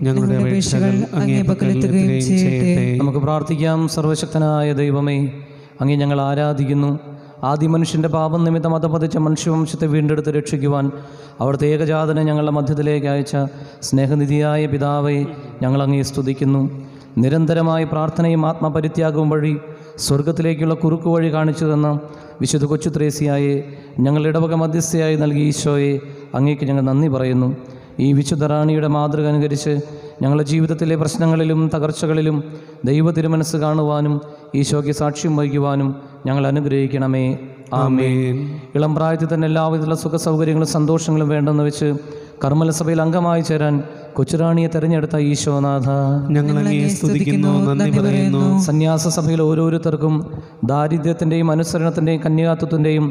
Speaker 4: ഞങ്ങളുടെ അപേക്ഷകൾ അങ്ങേ പക്കലെത്തുകയും ചെയ്യട്ടെ.
Speaker 1: നമുക്ക് പ്രാർത്ഥിക്കാം. സർവശക്തനായ ദൈവമേ, അങ്ങേ ഞങ്ങൾ ആരാധിക്കുന്നു. ആദ്യ മനുഷ്യൻ്റെ പാപം നിമിത്തം അധപതിച്ച മനുഷ്യവംശത്തെ വീണ്ടെടുത്ത് രക്ഷിക്കുവാൻ അവിടുത്തെ ഏകജാതനെ ഞങ്ങളുടെ മധ്യത്തിലേക്ക് അയച്ച സ്നേഹനിധിയായ പിതാവേ, ഞങ്ങൾ അങ്ങേ സ്തുതിക്കുന്നു. നിരന്തരമായ പ്രാർത്ഥനയും ആത്മപരിത്യാഗവും വഴി സ്വർഗത്തിലേക്കുള്ള കുറുക്കു വഴി കാണിച്ചു തന്ന വിശുദ്ധ കൊച്ചു ത്രേസ്യായെ ഞങ്ങളുടെ ഇടവക മധ്യസ്ഥയായി നൽകിയ ഈശോയെ അങ്ങേക്ക് ഞങ്ങൾ നന്ദി പറയുന്നു. ഈ വിശുദ്ധ റാണിയുടെ മാതൃക അനുകരിച്ച് ഞങ്ങളുടെ ജീവിതത്തിലെ പ്രശ്നങ്ങളിലും തകർച്ചകളിലും ദൈവ തിരുമനസ് കാണുവാനും ഈശോയ്ക്ക് സാക്ഷ്യം വഹിക്കുവാനും ഞങ്ങൾ അനുഗ്രഹിക്കണമേ. ആമേൻ. ഇളം പ്രായത്തിൽ തന്നെ എല്ലാവിധമുള്ള സുഖ സൗകര്യങ്ങളും സന്തോഷങ്ങളും വേണ്ടെന്ന് വെച്ച് കർമ്മലസഭയിൽ അംഗമായി ചേരാൻ കൊച്ചുറാണിയെ തെരഞ്ഞെടുത്ത ഈശോനാഥ,
Speaker 4: ഞങ്ങൾ അങ്ങയെ സ്തുതിക്കുന്നു, നന്ദി പറയുന്നു.
Speaker 1: സന്യാസ സഭയിൽ ഓരോരുത്തർക്കും ദാരിദ്ര്യത്തിൻ്റെയും അനുസരണത്തിൻ്റെയും കന്യാത്വത്തിൻ്റെയും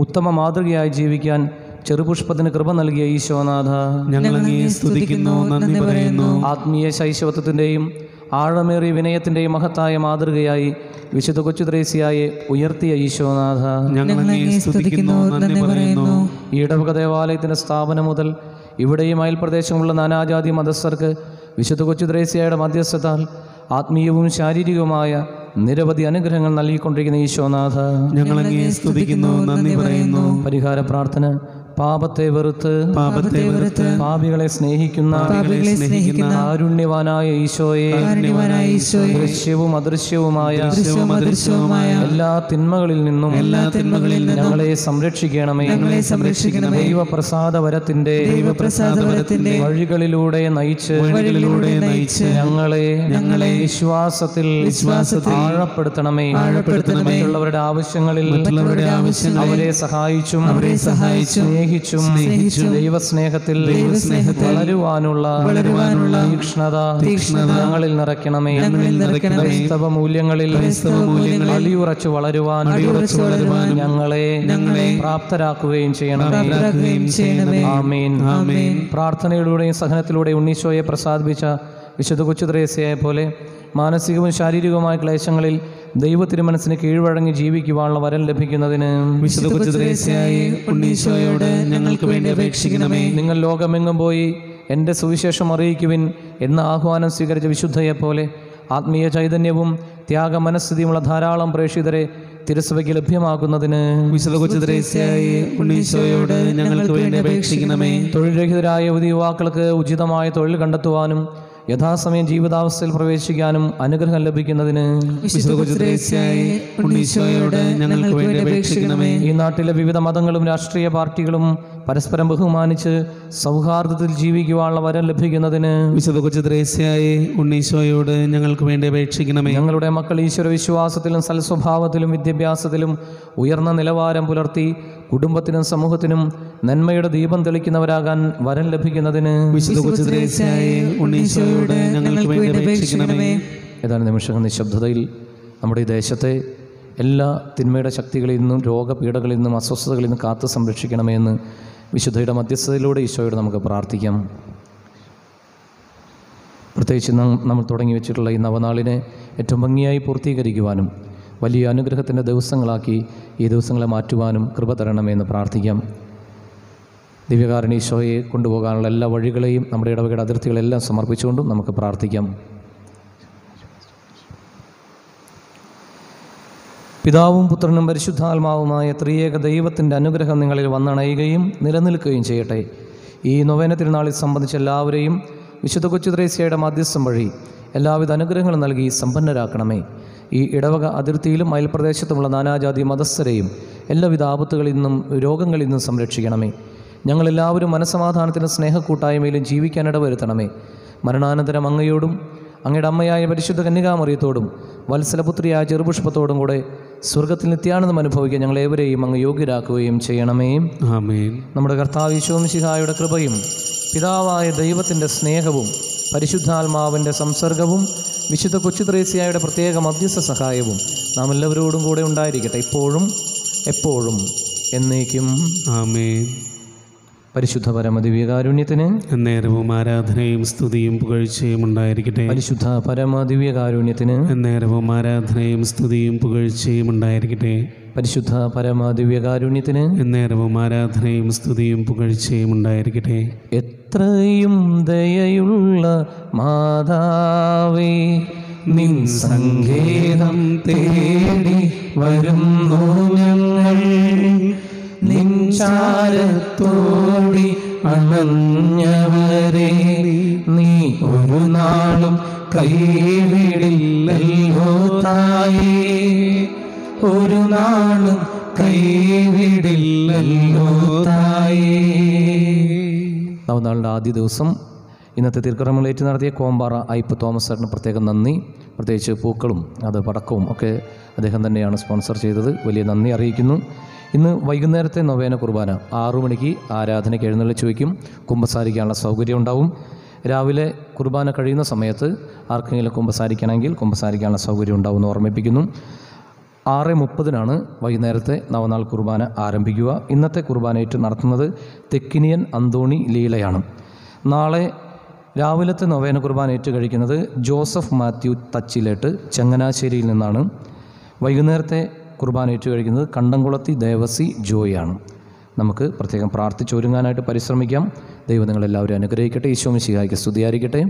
Speaker 1: ഉത്തമ മാതൃകയായി ജീവിക്കാൻ ചെറുപുഷ്പത്തിന് കൃപ നൽകിയ ഈശോനാഥ,
Speaker 4: ഞങ്ങൾ അങ്ങയെ സ്തുതിക്കുന്നു, നന്ദി പറയുന്നു.
Speaker 1: ആത്മീയ ശൈശവത്വത്തിൻ്റെയും ആഴമേറിയ വിനയത്തിൻ്റെയും മഹത്തായ മാതൃകയായി വിശുദ്ധ കൊച്ചു ത്രേസ്യായെ ഉയർത്തിയ ഈശോനാഥ,
Speaker 4: ഞങ്ങൾ അങ്ങയെ സ്തുതിക്കുന്നു, നന്ദി പറയുന്നു.
Speaker 1: ഈ ഇടവക ദേവാലയത്തിൻ്റെ സ്ഥാപനം മുതൽ ഇവിടെയും അയൽപ്രദേശങ്ങളുള്ള നാനാജാതി മതസ്ഥർക്ക് വിശുദ്ധ കൊച്ചു ത്രേസ്യായുടെ മധ്യസ്ഥത്താൽ ആത്മീയവും ശാരീരികവുമായ നിരവധി അനുഗ്രഹങ്ങൾ നൽകിക്കൊണ്ടിരിക്കുന്ന ഈശോനാഥ,
Speaker 4: ഞങ്ങൾ അങ്ങയെ സ്തുതിക്കുന്നു, നന്ദി പറയുന്നു.
Speaker 1: പരിഹാര പ്രാർത്ഥന പാപത്തെ വെറുത്ത് പാപികളെ സ്നേഹിക്കുന്ന കാരുണ്യവാനായ ഈശോയെ, ദൃശ്യവും അദൃശ്യവുമായ എല്ലാ തിന്മകളിൽ നിന്നും ഞങ്ങളെ സംരക്ഷിക്കണമേ. ദൈവപ്രസാദ വരത്തിന്റെ വഴികളിലൂടെ നയിച്ച് ഞങ്ങളെ വിശ്വാസത്തിൽ ആഴപ്പെടുത്തണമേ. മറ്റുള്ളവരുടെ ആവശ്യങ്ങളിൽ അവരെ സഹായിച്ചും സ്നേഹിച്ചും ദൈവസ്നേഹത്തിൽ വളരുവാനുള്ള തീക്ഷ്ണത ഞങ്ങളിൽ നിറയ്ക്കണമേ. ക്രൈസ്തവ മൂല്യങ്ങളിൽ അടിയുറച്ചു വളരുവാൻ ഞങ്ങളെ പ്രാപ്തരാക്കുകയും ചെയ്യണമേ. ആമേൻ. പ്രാർത്ഥനയിലൂടെയും സഹനത്തിലൂടെയും ഉണ്ണീശോയെ പ്രസാദിപ്പിച്ച വിശുദ്ധ കൊച്ചു ത്രേസ്യയെ പോലെ മാനസികവും ശാരീരികവുമായ ക്ലേശങ്ങളിൽ ദൈവത്തിരുമനസ്സിന് കീഴ്വഴങ്ങി ജീവിക്കുവാനുള്ള വരം ലഭിക്കുന്നതിന്
Speaker 4: വിശുദ്ധ കൊച്ചു ത്രേസ്യയെ ഉണ്ണീശോയോട് ഞങ്ങൾക്ക് വേണ്ടി അപേക്ഷിക്കണമേ.
Speaker 1: നിങ്ങൾ ലോകമെങ്ങും പോയി എൻ്റെ സുവിശേഷം അറിയിക്കുവിൻ എന്ന ആഹ്വാനം സ്വീകരിച്ച വിശുദ്ധയെപ്പോലെ ആത്മീയ ചൈതന്യവും ത്യാഗ മനസ്ഥിതിയുമുള്ള ധാരാളം പ്രേക്ഷിതരെ തിരുസഭയ്ക്ക് ലഭ്യമാക്കുന്നതിന്
Speaker 4: വിശുദ്ധ കൊച്ചു ത്രേസ്യയെ ഉണ്ണീശോയോട് ഞങ്ങൾക്ക് വേണ്ടി അപേക്ഷിക്കണമേ.
Speaker 1: തൊഴിൽരഹിതരായ യുവതിയുവാക്കൾക്ക് ഉചിതമായ തൊഴിൽ കണ്ടെത്തുവാനും യഥാസമയം ജീവിതാവസ്ഥയിൽ പ്രവേശിക്കാനും അനുഗ്രഹം ലഭിക്കുന്നതിന്
Speaker 4: വിശുദ്ധ കൊച്ചു ത്രേസ്യയെ ഉണ്ണീശോയോട് ഞങ്ങൾക്ക് വേണ്ടി അപേക്ഷിക്കണമേ.
Speaker 1: ഈ നാട്ടിലെ വിവിധ മതങ്ങളും രാഷ്ട്രീയ പാർട്ടികളും പരസ്പരം ബഹുമാനിച്ച് സൗഹാർദ്ദത്തിൽ ജീവിക്കുവാനുള്ള വരം ലഭിക്കുന്നതിന്
Speaker 4: വിശുദ്ധ കൊച്ചു ത്രേസ്യയെ ഉണ്ണീശോയോട് ഞങ്ങൾക്ക് വേണ്ടി അപേക്ഷിക്കണമേ.
Speaker 1: ഞങ്ങളുടെ മക്കൾ ഈശ്വര വിശ്വാസത്തിലും സൽസ്വഭാവത്തിലും വിദ്യാഭ്യാസത്തിലും ഉയർന്ന നിലവാരം പുലർത്തി കുടുംബത്തിനും സമൂഹത്തിനും നന്മയുടെ ദീപം തെളിക്കുന്നവരാകാൻ വരം ലഭിക്കുന്നതിന്
Speaker 4: വിശുദ്ധ കൊച്ചു ത്രേസ്യയെ ഉണ്ണീശോയോട് ഞങ്ങൾക്ക് വേണ്ടി അപേക്ഷിക്കണമേ.
Speaker 1: ഏതാനും നിമിഷങ്ങൾ നിശബ്ദതയിൽ നമ്മുടെ ഈ ദേശത്തെ എല്ലാ തിന്മയുടെ ശക്തികളിൽ നിന്നും രോഗപീഠകളിൽ നിന്നും അസ്വസ്ഥതകളിൽ നിന്നും കാത്തു സംരക്ഷിക്കണമേ എന്ന് വിശുദ്ധയുടെ മധ്യസ്ഥതയിലൂടെ ഈശോയോട് നമുക്ക് പ്രാർത്ഥിക്കാം. പ്രത്യേകിച്ച് നമ്മൾ തുടങ്ങി വെച്ചിട്ടുള്ള ഈ നവനാളിനെ ഏറ്റവും ഭംഗിയായി പൂർത്തീകരിക്കുവാനും വലിയ അനുഗ്രഹത്തിൻ്റെ ദിവസങ്ങളാക്കി ഈ ദിവസങ്ങളെ മാറ്റുവാനും കൃപ തരണമെന്ന് പ്രാർത്ഥിക്കാം. ദിവ്യകാരുണ്യ ഈശോയെ കൊണ്ടുപോകാനുള്ള എല്ലാ വഴികളെയും നമ്മുടെ ഇടവകയുടെ അതിർത്തികളെല്ലാം സമർപ്പിച്ചുകൊണ്ടും നമുക്ക് പ്രാർത്ഥിക്കാം. പിതാവും പുത്രനും പരിശുദ്ധാത്മാവുമായ ത്രിയേക ദൈവത്തിൻ്റെ അനുഗ്രഹം നിങ്ങളിൽ വന്നണയുകയും നിലനിൽക്കുകയും ചെയ്യട്ടെ. ഈ നൊവേന തിരുനാളിൽ സംബന്ധിച്ച എല്ലാവരെയും വിശുദ്ധ കൊച്ചു ത്രേസ്യയുടെ മധ്യസ്ഥം വഴി എല്ലാവിധ അനുഗ്രഹങ്ങളും നൽകി സമ്പന്നരാക്കണമേ. ഈ ഇടവക അതിർത്തിയിലും അയൽപ്രദേശത്തുമുള്ള നാനാജാതി മതസ്ഥരെയും എല്ലാവിധ ആപത്തുകളിൽ നിന്നും രോഗങ്ങളിൽ നിന്നും സംരക്ഷിക്കണമേ. ഞങ്ങളെല്ലാവരും മനസ്സമാധാനത്തിൻ്റെ സ്നേഹക്കൂട്ടായ്മയിലും ജീവിക്കാനിട വരുത്തണമേ. മരണാനന്തരം അങ്ങയോടും അങ്ങയുടെ അമ്മയായ പരിശുദ്ധ കന്യകാമറിയത്തോടും വത്സലപുത്രിയായ ചെറുപുഷ്പത്തോടും കൂടെ സ്വർഗത്തിൽ നിത്യാനന്ദം അനുഭവിക്കാൻ ഞങ്ങളേവരെയും അങ്ങ് യോഗ്യരാക്കുകയും ചെയ്യണമേ.
Speaker 4: ആമേൻ.
Speaker 1: നമ്മുടെ കർത്താവ് ഈശോ മിശിഹായുടെ കൃപയും പിതാവായ ദൈവത്തിൻ്റെ സ്നേഹവും പരിശുദ്ധാത്മാവിൻ്റെ സംസർഗവും വിശുദ്ധ കൊച്ചു ത്രേസ്യയുടെ പ്രത്യേക മധ്യസ്ഥ സഹായവും നാം എല്ലാവരോടും കൂടെ ഉണ്ടായിരിക്കട്ടെ, ഇപ്പോഴും എപ്പോഴും എന്നേക്കും.
Speaker 4: ആമേൻ.
Speaker 1: പരിശുദ്ധ പരമദിവ്യകാരുണ്യത്തിന്
Speaker 4: എന്നേരവും ആരാധനയും സ്തുതിയും പുകഴ്ചയും ഉണ്ടായിരിക്കട്ടെ.
Speaker 1: പരിശുദ്ധ പരമദിവ്യകാരുണ്യത്തിന്
Speaker 4: എന്നേരവും ആരാധനയും സ്തുതിയും പുകഴ്ചയും ഉണ്ടായിരിക്കട്ടെ.
Speaker 1: പരിശുദ്ധ പരമദിവ്യകാരുണ്യത്തിന്
Speaker 4: എന്നേരവും ആരാധനയും സ്തുതിയും പുകഴ്ചയും ഉണ്ടായിരിക്കട്ടെ.
Speaker 1: എത്രയും ദയയുള്ള മാതാവേ, നിൻ സങ്കേതം തേടി വരുന്നു ഞങ്ങൾ. നിൻ ചാരത്തോടി അണഞ്ഞവരെ നീ ഒരു നാളും കൈവിടില്ലല്ലോ തായേ, ഒരു നാളും കൈവിടില്ലല്ലോ തായേ. നവനാളിൻ്റെ ആദ്യ ദിവസം ഇന്നത്തെ തിരുക്കർമ്മങ്ങളേറ്റ് നടത്തിയ കോമ്പാറ ഐപ്പ് തോമസ് സാറിന് പ്രത്യേകം നന്ദി. പ്രത്യേകിച്ച് പൂക്കളും അത് പടക്കവും ഒക്കെ അദ്ദേഹം തന്നെയാണ് സ്പോൺസർ ചെയ്തത്. വലിയ നന്ദി അറിയിക്കുന്നു. ഇന്ന് വൈകുന്നേരത്തെ നൊവേന കുർബാന 6 മണിക്ക് ആരാധനയ്ക്ക് എഴുന്നള്ളിച്ച് വയ്ക്കും. കുമ്പസാരിക്കാനുള്ള സൗകര്യം ഉണ്ടാവും. രാവിലെ കുർബാന കഴിയുന്ന സമയത്ത് ആർക്കെങ്കിലും കുമ്പസാരിക്കണമെങ്കിൽ കുമ്പസാരിക്കാനുള്ള സൗകര്യം ഉണ്ടാവുമെന്ന് ഓർമ്മിപ്പിക്കുന്നു. 6:30 വൈകുന്നേരത്തെ നവനാൾ കുർബാന ആരംഭിക്കുക. ഇന്നത്തെ കുർബാനയേറ്റ് നടത്തുന്നത് തെക്കിനിയൻ അന്തോണി ലീലയാണ്. നാളെ രാവിലത്തെ നൊവേന കുർബാന ഏറ്റു കഴിക്കുന്നത് ജോസഫ് മാത്യു തച്ചിലേട്ട് ചങ്ങനാശ്ശേരിയിൽ നിന്നാണ്. വൈകുന്നേരത്തെ കുർബാന ഏറ്റു കഴിക്കുന്നത് കണ്ടംകുളത്തി ദേവസി ജോയാണ്. നമുക്ക് പ്രത്യേകം പ്രാർത്ഥിച്ചൊരുങ്ങാനായിട്ട് പരിശ്രമിക്കാം. ദൈവം നിങ്ങളെല്ലാവരും അനുഗ്രഹിക്കട്ടെ. ഈശോ മിശിഹായ്ക്ക് സ്തുതിയായിരിക്കട്ടെ.